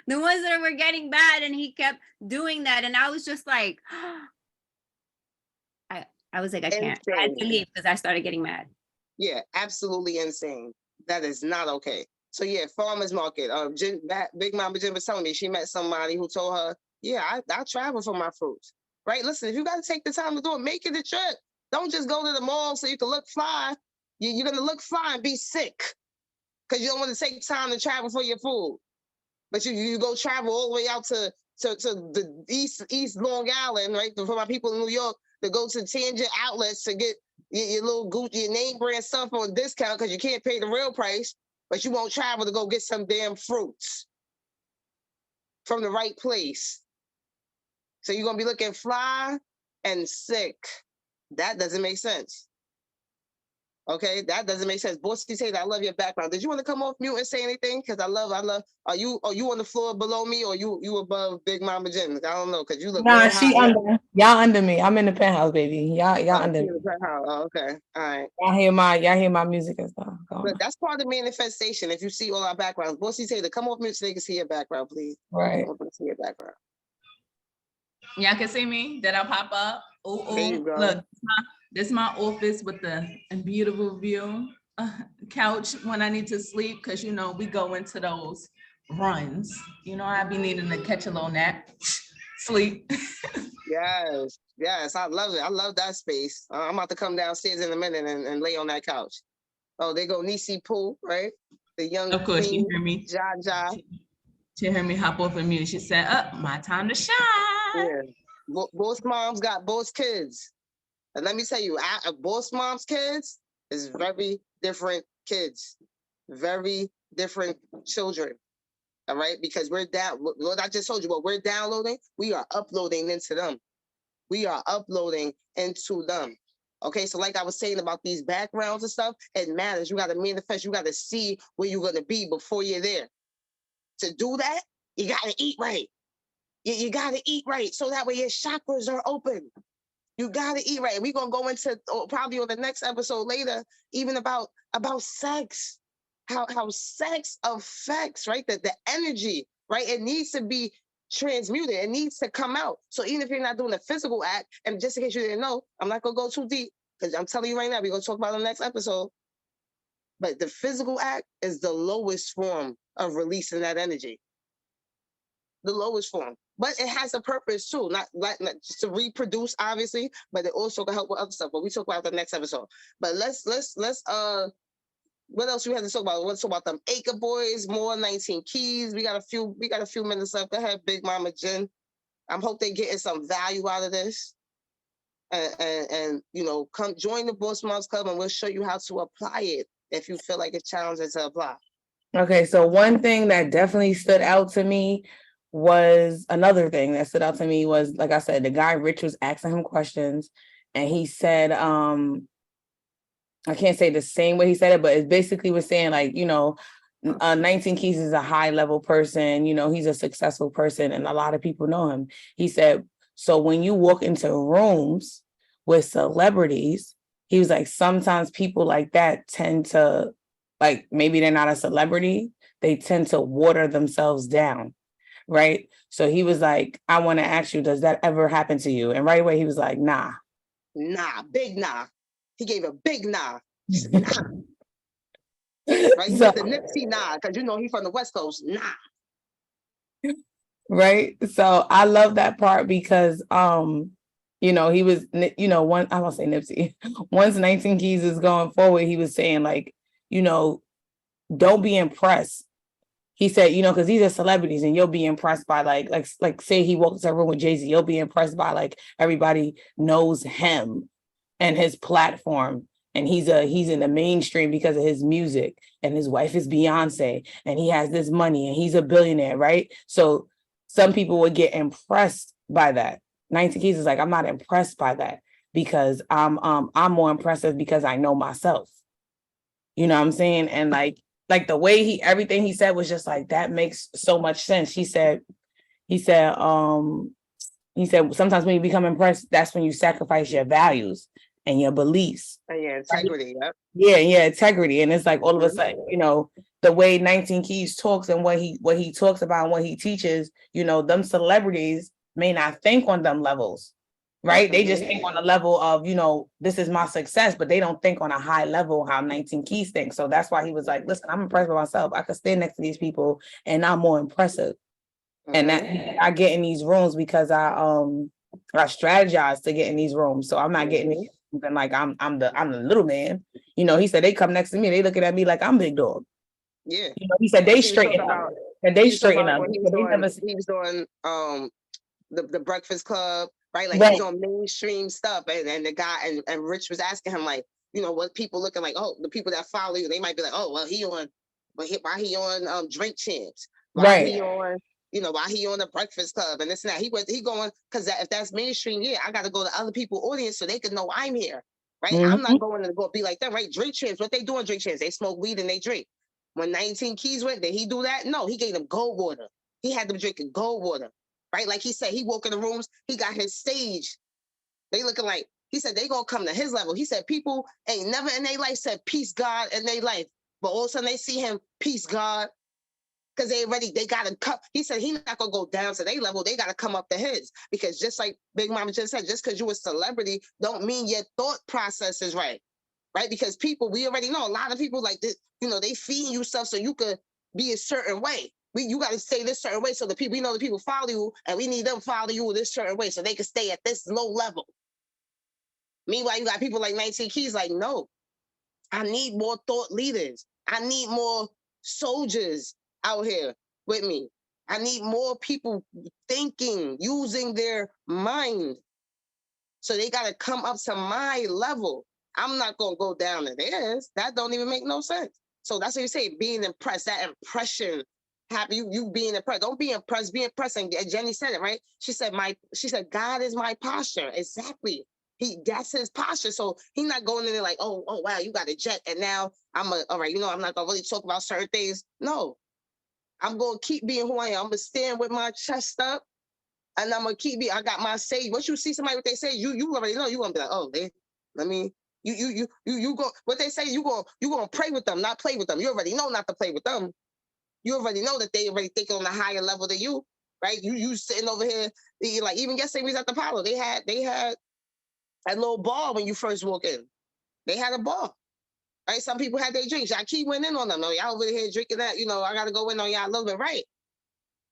the ones that were getting bad, and he kept doing that. And I was just like, I was like, I can't. I had to leave because I started getting mad. Yeah, absolutely insane. That is not okay. So yeah, farmers market. Big Mama Jen was telling me she met somebody who told her, yeah, I travel for my fruits. Right? Listen, if you got to take the time to do it, make it a trip. Don't just go to the mall so you can look fly. You're gonna look fly and be sick because you don't want to take time to travel for your food. But you go travel all the way out to the East Long Island, right? For my people in New York, to go to Tangent outlets to get your little Gucci, your name brand stuff on discount because you can't pay the real price, but you won't travel to go get some damn fruits from the right place. So you're going to be looking fly and sick. That doesn't make sense. Okay, that doesn't make sense. Bossy Tater, I love your background. Did you want to come off mute and say anything? Because I love. Are you on the floor below me, or you above Big Mama Jen? I don't know, because you look. nah, real she high. under. Y'all under me. I'm in the penthouse, baby. Y'all under me. Oh, okay, all right. Y'all hear my music and stuff. But that's part of manifestation. If you see all our backgrounds, Bossy Tater, come off mute so they can see your background, please. Right. See your background. Y'all can see me. Did I pop up? Oh, There you go. look, this is my office with the beautiful view. Couch when I need to sleep, because you know we go into those runs. You know, I be needing to catch a little nap, sleep. Yes, I love it. I love that space. I'm about to come downstairs in a minute and lay on that couch. Oh, there go Nisi Pooh, right? The young Of course, queen, you hear me. Jaja. She heard me hop off of mute. She said, my time to shine. Yeah. Both moms got both kids. And let me tell you, both moms' kids is very different kids. Very different children. All right? Because we're what I just told you, what we're downloading, we are uploading into them. We are uploading into them. Okay, so like I was saying about these backgrounds and stuff, it matters. You got to manifest. You got to see where you're going to be before you're there. To do that, you got to eat right. You got to eat right so that way your chakras are open. You got to eat right. We're going to go into probably on the next episode later, even about sex, how sex affects, right? The energy, right? It needs to be transmuted. It needs to come out. So even if you're not doing a physical act, and just in case you didn't know, I'm not going to go too deep because I'm telling you right now, we're going to talk about it in the next episode. But the physical act is the lowest form of releasing that energy. The lowest form. But it has a purpose too, not just to reproduce, obviously, but it also can help with other stuff. But we talk about the next episode. But let's what else we have to talk about? Let's talk about them Acre Boys, more 19 Keys. We got a few minutes left. Go ahead, Big Mama Jen. I hope they're getting some value out of this. And you know, come join the Boss Moms Club and we'll show you how to apply it if you feel like it's challenging to apply. Okay, so one thing that definitely stood out to me was like I said, the guy Rich was asking him questions and he said, I can't say the same way he said it, but it basically was saying like, you know, 19 Keys is a high level person, you know, he's a successful person and a lot of people know him. He said, so when you walk into rooms with celebrities, he was like, sometimes people like that tend to, like, maybe they're not a celebrity, they tend to water themselves down. Right. So he was like, I want to ask you, does that ever happen to you? And right away, he was like, nah. Nah, big nah. He gave a big nah. Nah. Right? He So, did the Nipsey nah, because you know he's from the West Coast. Nah. Right. So I love that part because you know, he was, you know, I won't say Nipsey. Once 19 Keys is going forward, he was saying, like, you know, don't be impressed. He said, you know, because these are celebrities and you'll be impressed by like say he walks into a room with Jay-Z, you'll be impressed by like everybody knows him and his platform and he's in the mainstream because of his music, and his wife is Beyonce, and he has this money, and he's a billionaire, right? So some people would get impressed by that. 19 Keys is like, I'm not impressed by that, because I'm more impressive because I know myself. You know what I'm saying? And like the way everything he said was just like, that makes so much sense. He said sometimes when you become impressed, that's when you sacrifice your values and your beliefs. And yeah, integrity. Yep. Yeah, integrity. And it's like all of a sudden, the way 19 Keys talks and what he talks about and what he teaches, them celebrities may not think on them levels, right? They just think on the level of, this is my success, but they don't think on a high level how 19 Keys thinks. So that's why he was like, listen, I'm impressed with myself. I could stand next to these people and I'm more impressive. And that I get in these rooms because I strategize to get in these rooms. So I'm not getting in and like I'm the little man. He said they come next to me, they looking at me like I'm big dog. Yeah. He said they straighten up. And they straighten up. He was doing the Breakfast Club, right? Like he's on mainstream stuff, and the guy and Rich was asking him like, what people looking like, oh, the people that follow you, they might be like, oh, well, why he on Drink Champs? Why he on why he on the Breakfast Club and this and that. He going, because if that's mainstream, I got to go to other people's audience so they can know I'm here, right? I'm not going to go be like them, right? Drink Champs, what they do on Drink Champs? They smoke weed and they drink. When 19 Keys went, did he do that? No, he gave them gold water. He had them drinking gold water, right? Like he said, he woke in the rooms, he got his stage. They looking like, he said, they gonna come to his level. He said, people ain't never in their life said peace, God, in their life. But all of a sudden they see him, peace, God, because they gotta come. He said he's not gonna go down to their level. They gotta come up to his. Because just like Big Mama just said, just because you're a celebrity don't mean your thought process is right. Right? Because people, we already know a lot of people like this, they feed you stuff so you could be a certain way. You got to stay this certain way so the people, the people follow you, and we need them to follow you this certain way so they can stay at this low level. Meanwhile, you got people like 19 Keys like, no, I need more thought leaders. I need more soldiers out here with me. I need more people thinking, using their mind. So they got to come up to my level. I'm not going to go down to theirs. That don't even make no sense. So that's what you say, being impressed, that impression, have you being impressed. Don't be impressed, be impressed. And Jenny said it, right? She said, God is my posture. Exactly. That's his posture. So he's not going in there like, oh, wow, you got a jet. And now all right, I'm not going to really talk about certain things. No, I'm going to keep being who I am. I'm going to stand with my chest up. And I'm going to keep being, I got my sage. Once you see somebody, what they say, you already know, you're going to be like, oh, you go, what they say, you going to pray with them, not play with them. You already know not to play with them. You already know that they already thinking on a higher level than you, right? You sitting over here, like even yesterday we was at the Apollo. They had that little bar when you first walk in. They had a bar, right? Some people had their drinks. I keep went in on them. No, y'all over here drinking that, I got to go in on y'all a little bit, right?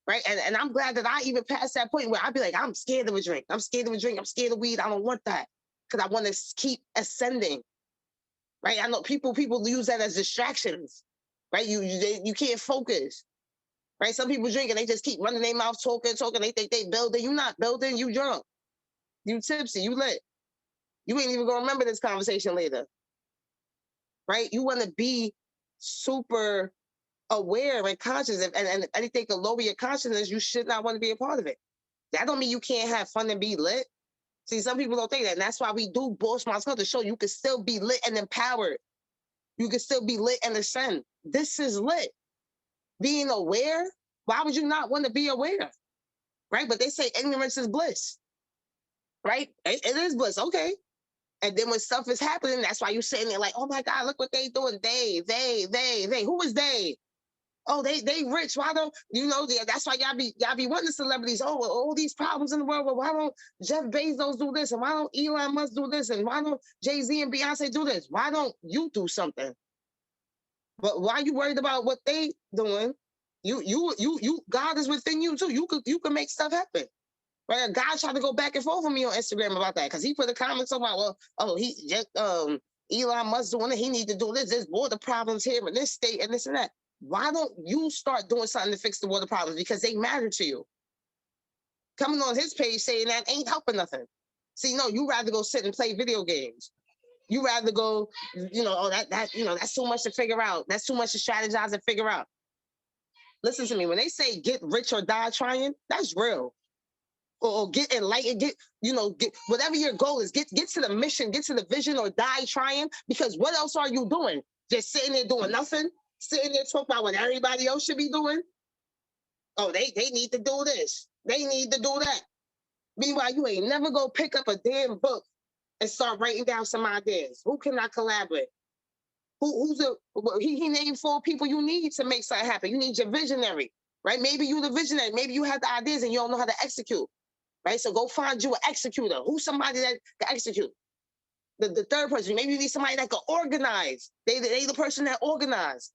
Right. And I'm glad that I even passed that point where I'd be like, I'm scared of a drink. I'm scared of a drink. I'm scared of weed. I don't want that because I want to keep ascending. Right. I know people use that as distractions. Right. You can't focus. Right. Some people drink and they just keep running their mouth talking. They think they building. You not building. You drunk. You tipsy. You lit. You ain't even gonna remember this conversation later. Right. You want to be super aware and conscious, and anything to lower your consciousness, you should not want to be a part of it. That don't mean you can't have fun and be lit. See, some people don't think that, and that's why we do Boss Moms Club to show you can still be lit and empowered. You can still be lit and ascend. This is lit. Being aware, why would you not want to be aware? Right? But they say ignorance is bliss. Right? It is bliss, okay. And then when stuff is happening, that's why you're sitting there like, oh my God, look what they doing. They. Who is they? Oh, they rich. Why don't that's why y'all be wanting celebrities. Oh, well, all these problems in the world. Well, why don't Jeff Bezos do this? And why don't Elon Musk do this? And why don't Jay-Z and Beyonce do this? Why don't you do something? But why are you worried about what they doing? You God is within you too. You could make stuff happen. Right? A guy tried to go back and forth with me on Instagram about that because he put a comment about, Elon Musk doing it. He need to do this. There's water problems here in this state and this and that. Why don't you start doing something to fix the water problems? Because they matter to you. Coming on his page saying that ain't helping nothing. See, no, you rather go sit and play video games. You rather go, oh, that's too much to figure out. That's too much to strategize and figure out. Listen to me. When they say get rich or die trying, that's real. Or get enlightened, get whatever your goal is, get to the mission, get to the vision, or die trying. Because what else are you doing? Just sitting there doing nothing? Sitting there talking about what everybody else should be doing? Oh, they need to do this. They need to do that. Meanwhile, you ain't never go pick up a damn book and start writing down some ideas. Who can I collaborate? He named 4 people you need to make something happen. You need your visionary, right? Maybe you the visionary. Maybe you have the ideas and you don't know how to execute, right? So go find you an executor. Who's somebody that can execute? The third person, maybe you need somebody that can organize. They the person that organize,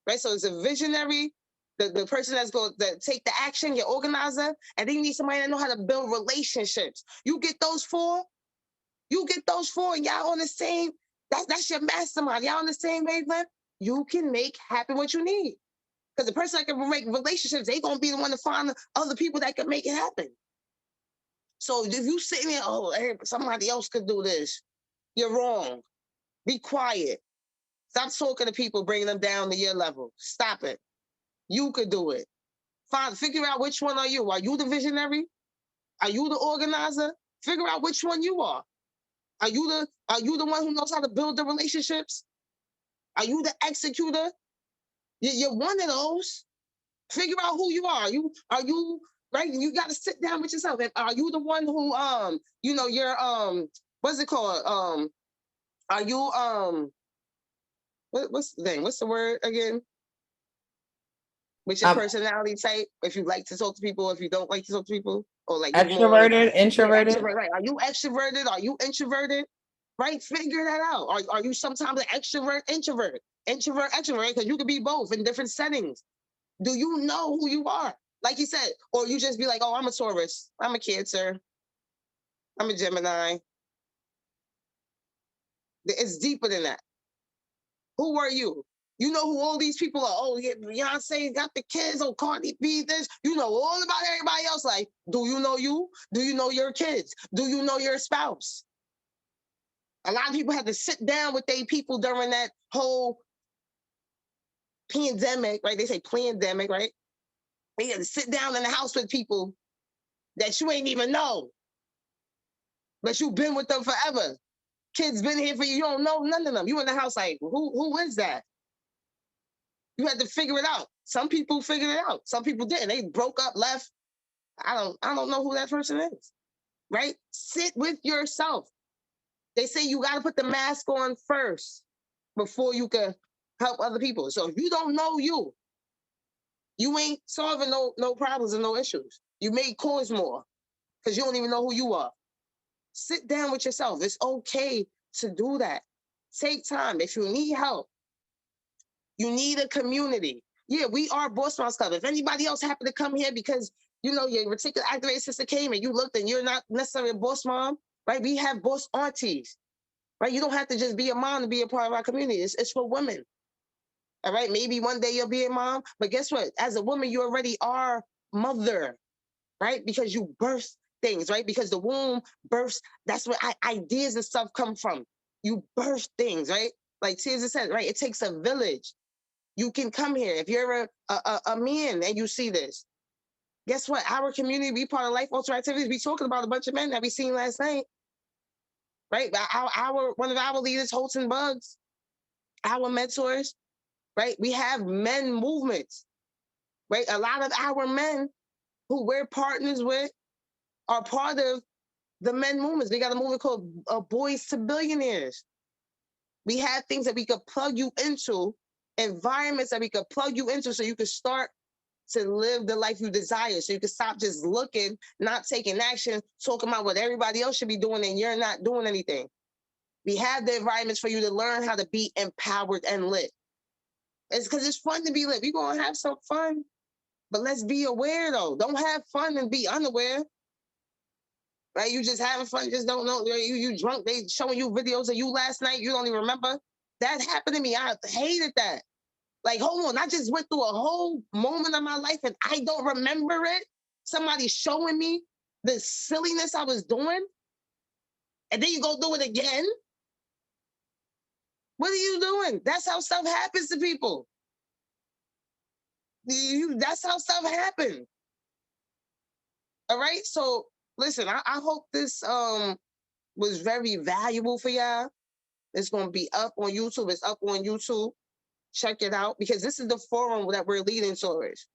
right? So it's a visionary, the person that's going to take the action, your organizer, and then you need somebody that know how to build relationships. You get those 4, and y'all on the same, that's your mastermind. Y'all on the same wavelength, you can make happen what you need. Because the person that can make relationships, they going to be the one to find other people that can make it happen. So if you sitting there, oh, somebody else could do this, you're wrong. Be quiet. Stop talking to people, bringing them down to your level. Stop it. You could do it. Figure out which one are you. Are you the visionary? Are you the organizer? Figure out which one you are. Are you the one who knows how to build the relationships? Are you the executor? You're one of those. Figure out who you are. Are you right? You got to sit down with yourself. Are you the one who you're what's it called? Are you what's the thing? What's the word again? With your personality type, if you like to talk to people, if you don't like to talk to people, or like extroverted, introverted. Extrovert, right? Are you extroverted? Are you introverted? Right? Figure that out. Are you sometimes an extrovert, introvert, extrovert? Because you could be both in different settings. Do you know who you are? Like you said, or you just be like, oh, I'm a Taurus, I'm a Cancer, I'm a Gemini. It's deeper than that. Who are you? You know who all these people are. Oh, yeah, Beyonce got the kids. Oh, Cardi B this. You know all about everybody else. Like, do you know you? Do you know your kids? Do you know your spouse? A lot of people had to sit down with their people during that whole pandemic, right? They say pandemic, right? They had to sit down in the house with people that you ain't even know, but you've been with them forever. Kids been here for you. You don't know none of them. You in the house like, who is that? You had to figure it out. Some people figured it out. Some people didn't. They broke up, left. I don't know who that person is, right? Sit with yourself. They say you got to put the mask on first before you can help other people. So if you don't know you ain't solving no problems and no issues. You may cause more because you don't even know who you are. Sit down with yourself. It's okay to do that. Take time. If you need help, you need a community. Yeah, we are Boss Moms Club. If anybody else happened to come here because, your reticular activated sister came and you looked and you're not necessarily a boss mom, right? We have boss aunties, right? You don't have to just be a mom to be a part of our community. It's for women, all right? Maybe one day you'll be a mom, but guess what? As a woman, you already are mother, right? Because you birth things, right? Because the womb births, that's where ideas and stuff come from. You birth things, right? Like Tia said, right? It takes a village. You can come here. If you're a man and you see this, guess what? Our community, we part of Life Alter Activities. We talking about a bunch of men that we seen last night, right? One of our leaders, Holton Bugs, our mentors, right? We have men movements, right? A lot of our men who we're partners with are part of the men movements. We got a movement called Boys to Billionaires. We have things that we could plug you into, environments that we could plug you into so you could start to live the life you desire. So you can stop just looking, not taking action, talking about what everybody else should be doing and you're not doing anything. We have the environments for you to learn how to be empowered and lit. It's because it's fun to be lit. We're going to have some fun, but let's be aware though. Don't have fun and be unaware. Right? You just having fun, just don't know. You drunk, they showing you videos of you last night, you don't even remember. That happened to me. I hated that. Like, hold on, I just went through a whole moment of my life and I don't remember it. Somebody showing me the silliness I was doing. And then you go do it again. What are you doing? That's how stuff happens to people. That's how stuff happens. All right. So listen, I hope this was very valuable for y'all. It's gonna be up on YouTube. It's up on YouTube. Check it out because this is the forum that we're leading towards.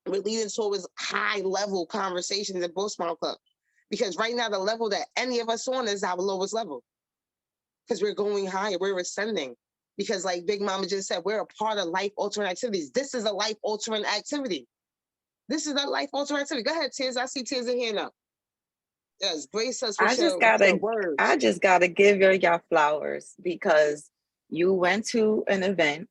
We're leading towards high level conversations at Boss Mom Club. Because right now the level that any of us on is our lowest level. Because we're going higher, we're ascending. Because like Big Mama just said, we're a part of life altering activities. This is a life altering activity. This is a life altering activity. Go ahead, Tears. I see Tears in here now. Yes, grace us with your words. I just gotta give y'all flowers because you went to an event,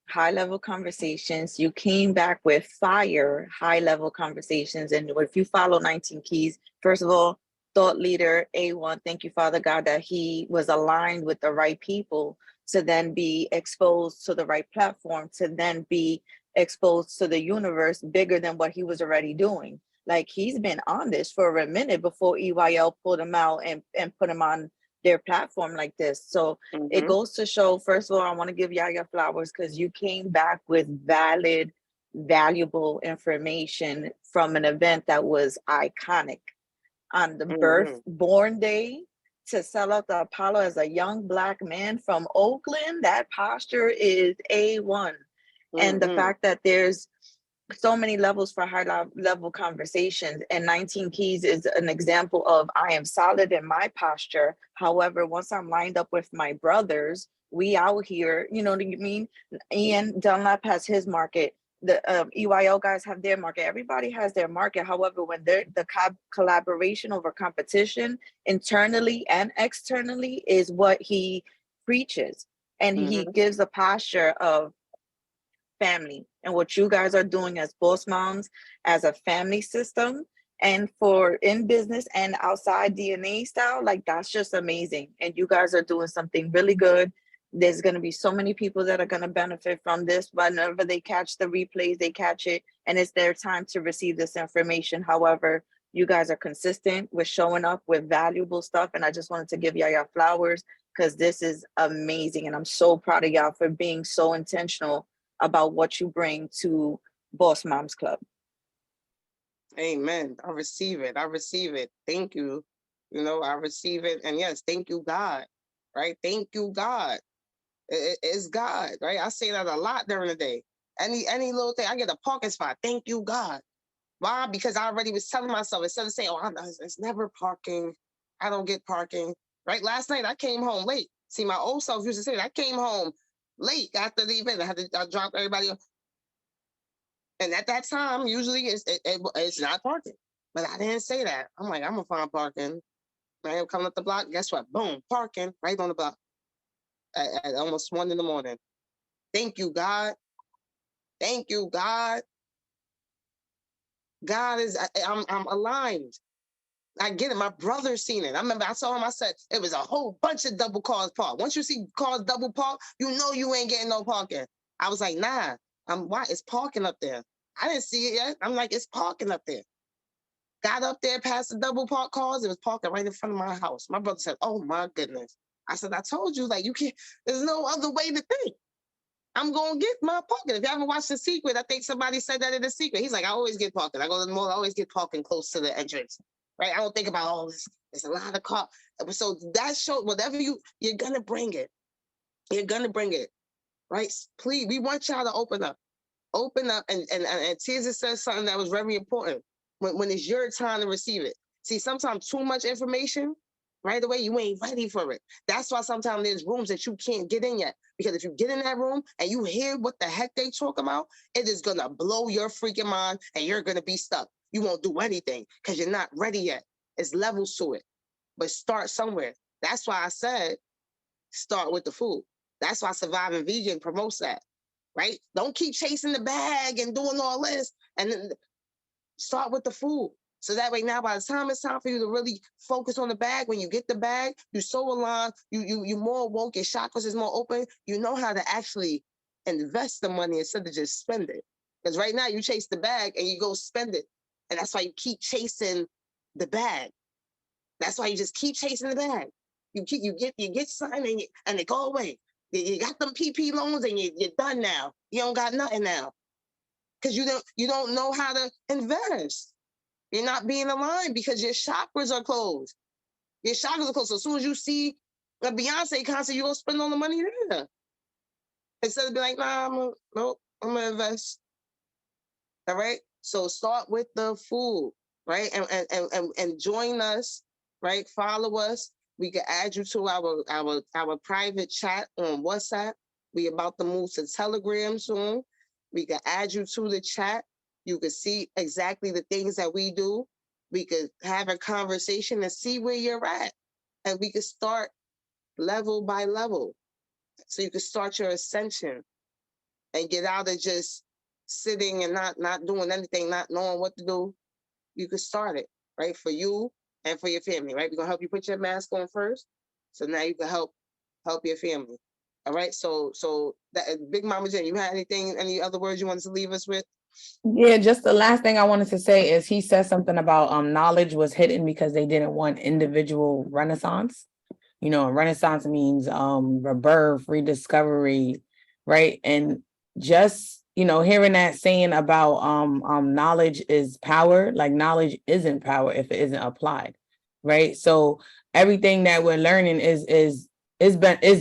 high level conversations. You came back with fire, high level conversations. And if you follow 19 Keys, first of all, thought leader A1, thank you, Father God, that he was aligned with the right people to then be exposed to the right platform, to then be exposed to the universe bigger than what he was already doing. Like he's been on this for a minute before EYL pulled him out and put him on their platform like this. So it goes to show, first of all, I want to give y'all your flowers because you came back with valid, valuable information from an event that was iconic. On the born day, to sell out the Apollo as a young Black man from Oakland, that posture is A1. And the fact that there's so many levels for high level conversations, and 19 Keys is an example of I am solid in my posture. However, once I'm lined up with my brothers, we out here, you know what I mean? Ian Dunlap has his market. The EYL guys have their market. Everybody has their market. However, when they're the collaboration over competition internally and externally is what he preaches. And he gives a posture of family, and what you guys are doing as boss moms, as a family system, and for in business and outside DNA style, like that's just amazing. And you guys are doing something really good. There's going to be so many people that are going to benefit from this. Whenever they catch the replays, they catch it, and it's their time to receive this information. However, you guys are consistent with showing up with valuable stuff, and I just wanted to give y'all flowers because this is amazing, and I'm so proud of y'all for being so intentional about what you bring to Boss Moms Club. Amen. I receive it. I receive it. Thank you. You know, I receive it. And yes, thank you, God. Right? Thank you, God. It's God, right? I say that a lot during the day. Any little thing, I get a parking spot. Thank you, God. Why? Because I already was telling myself, instead of saying, oh, it's never parking. I don't get parking. Right? Last night, I came home late. See, my old self used to say that. I came home late after the event. I dropped everybody off. And at that time, usually it's not parking. But I didn't say that. I'm like, I'm going to find parking. I'm coming up the block. Guess what? Boom, parking right on the block at almost 1 a.m. Thank you, God. Thank you, God. God is, I'm aligned. I get it. My brother seen it. I remember I saw him. I said, it was a whole bunch of double cars parked. Once you see cars double parked, you know you ain't getting no parking. I was like, nah, why? It's parking up there. I didn't see it yet. I'm like, it's parking up there. Got up there past the double parked cars. It was parking right in front of my house. My brother said, oh my goodness. I said, I told you, like, you can't, there's no other way to think. I'm going to get my parking. If you haven't watched The Secret, I think somebody said that in The Secret. He's like, I always get parking. I go to the mall, I always get parking close to the entrance. Right? I don't think about all this. There's a lot of cars. So that shows whatever you're going to bring it. You're going to bring it. Right? Please, we want y'all to open up. Open up. And Tizzy says something that was very important. When it's your time to receive it. See, sometimes too much information, right away, you ain't ready for it. That's why sometimes there's rooms that you can't get in yet. Because if you get in that room and you hear what the heck they talk about, it is going to blow your freaking mind and you're going to be stuck. You won't do anything because you're not ready yet. It's levels to it. But start somewhere. That's why I said start with the food. That's why Surviving Vegan promotes that, right? Don't keep chasing the bag and doing all this. And then start with the food. So that way now, by the time it's time for you to really focus on the bag, when you get the bag, you're so aligned, you more woke, your chakras is more open, you know how to actually invest the money instead of just spend it. Because right now you chase the bag and you go spend it. And that's why you keep chasing the bag. That's why you just keep chasing the bag. You get something and it go away. You got them PP loans and you're done now. You don't got nothing now. Because you don't know how to invest. You're not being aligned because your chakras are closed. Your chakras are closed. So as soon as you see a Beyonce concert, you're gonna spend all the money there. Instead of being like, nah, I'm gonna invest. All right. So start with the food, right? And join us, right? Follow us. We can add you to our private chat on WhatsApp. We about to move to Telegram soon. We can add you to the chat. You can see exactly the things that we do. We could have a conversation and see where you're at. And we could start level by level. So you can start your ascension and get out of just sitting and not doing anything, not knowing what to do. You could start it, right? For you and for your family, right? We're gonna help you put your mask on first. So now you can help your family. All right. So that Big Mama Jen, you had any other words you wanted to leave us with? Yeah, just the last thing I wanted to say is he said something about knowledge was hidden because they didn't want individual renaissance. You know, renaissance means rebirth, rediscovery, right? And just, you know, hearing that saying about knowledge is power, like knowledge isn't power if it isn't applied, right? So everything that we're learning is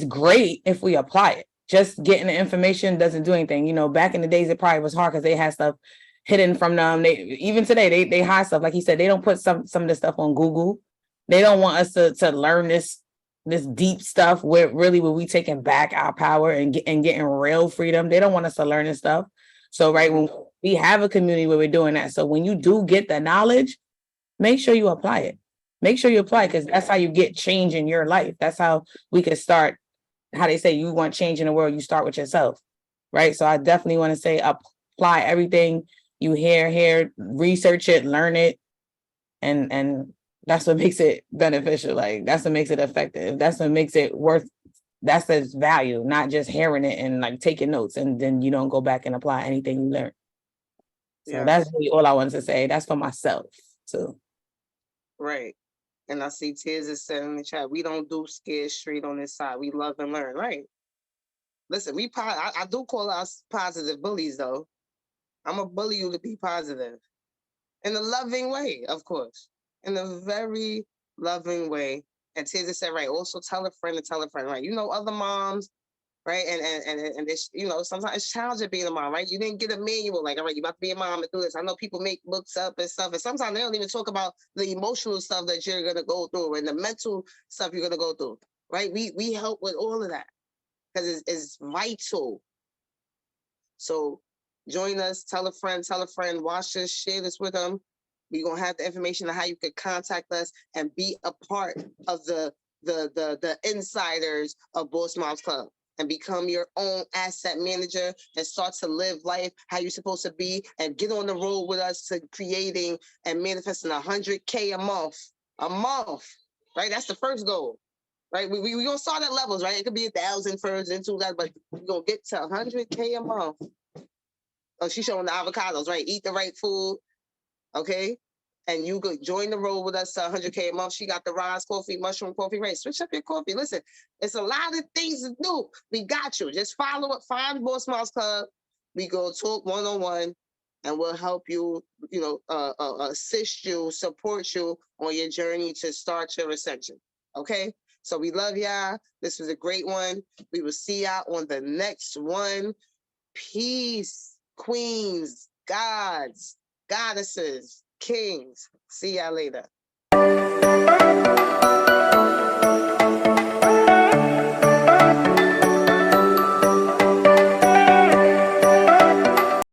great if we apply it. Just getting the information doesn't do anything. You know, back in the days it probably was hard because they had stuff hidden from them. They even today they hide stuff. Like he said, they don't put some of this stuff on Google. They don't want us to learn this deep stuff where we taking back our power and getting real freedom. They don't want us to learn this stuff. So right, when we have a community where we're doing that. So when you do get the knowledge, make sure you apply it. Make sure you apply it, because that's how you get change in your life. That's how we can start. How they say you want change in the world, you start with yourself, right? So I definitely want to say apply everything you hear, research it, learn it, and that's what makes it beneficial. Like that's what makes it effective. That's what makes it worth. That's its value, not just hearing it and like taking notes and then you don't go back and apply anything you learn. So that's really all I wanted to say. That's for myself too. Right. And I see Tears is said in the chat, we don't do scared street on this side. We love and learn. Right. Listen, I do call us positive bullies though. I'm gonna bully you to be positive. In a loving way, of course. In a very loving way. And Tears said, right, also tell a friend, right? You know, other moms, right? And it's, you know, sometimes it's challenging being a mom, right? You didn't get a manual, like, all right, you about to be a mom and do this. I know people make books up and stuff, and sometimes they don't even talk about the emotional stuff that you're gonna go through and the mental stuff you're gonna go through, right? We help with all of that because it's vital. So join us, tell a friend, watch this, share this with them. We're gonna have the information on how you could contact us and be a part of the insiders of Boss Moms Club and become your own asset manager and start to live life how you're supposed to be and get on the road with us to creating and manifesting 100K a month, right? That's the first goal, right? We gonna start at levels, right? It could be 1,000 first and 2,000, but we're gonna get to 100K a month. Oh, she's showing the avocados, right? Eat the right food, okay? And you could join the road with us to 100K a month. She got the Rise Coffee, Mushroom Coffee, right? Switch up your coffee. Listen, it's a lot of things to do. We got you. Just follow it. Find Boss Moms Club. We go talk one-on-one, and we'll help you, you know, assist you, support you on your journey to start your ascension, okay? So we love y'all. This was a great one. We will see y'all on the next one. Peace. Queens, gods, goddesses, kings. See y'all later.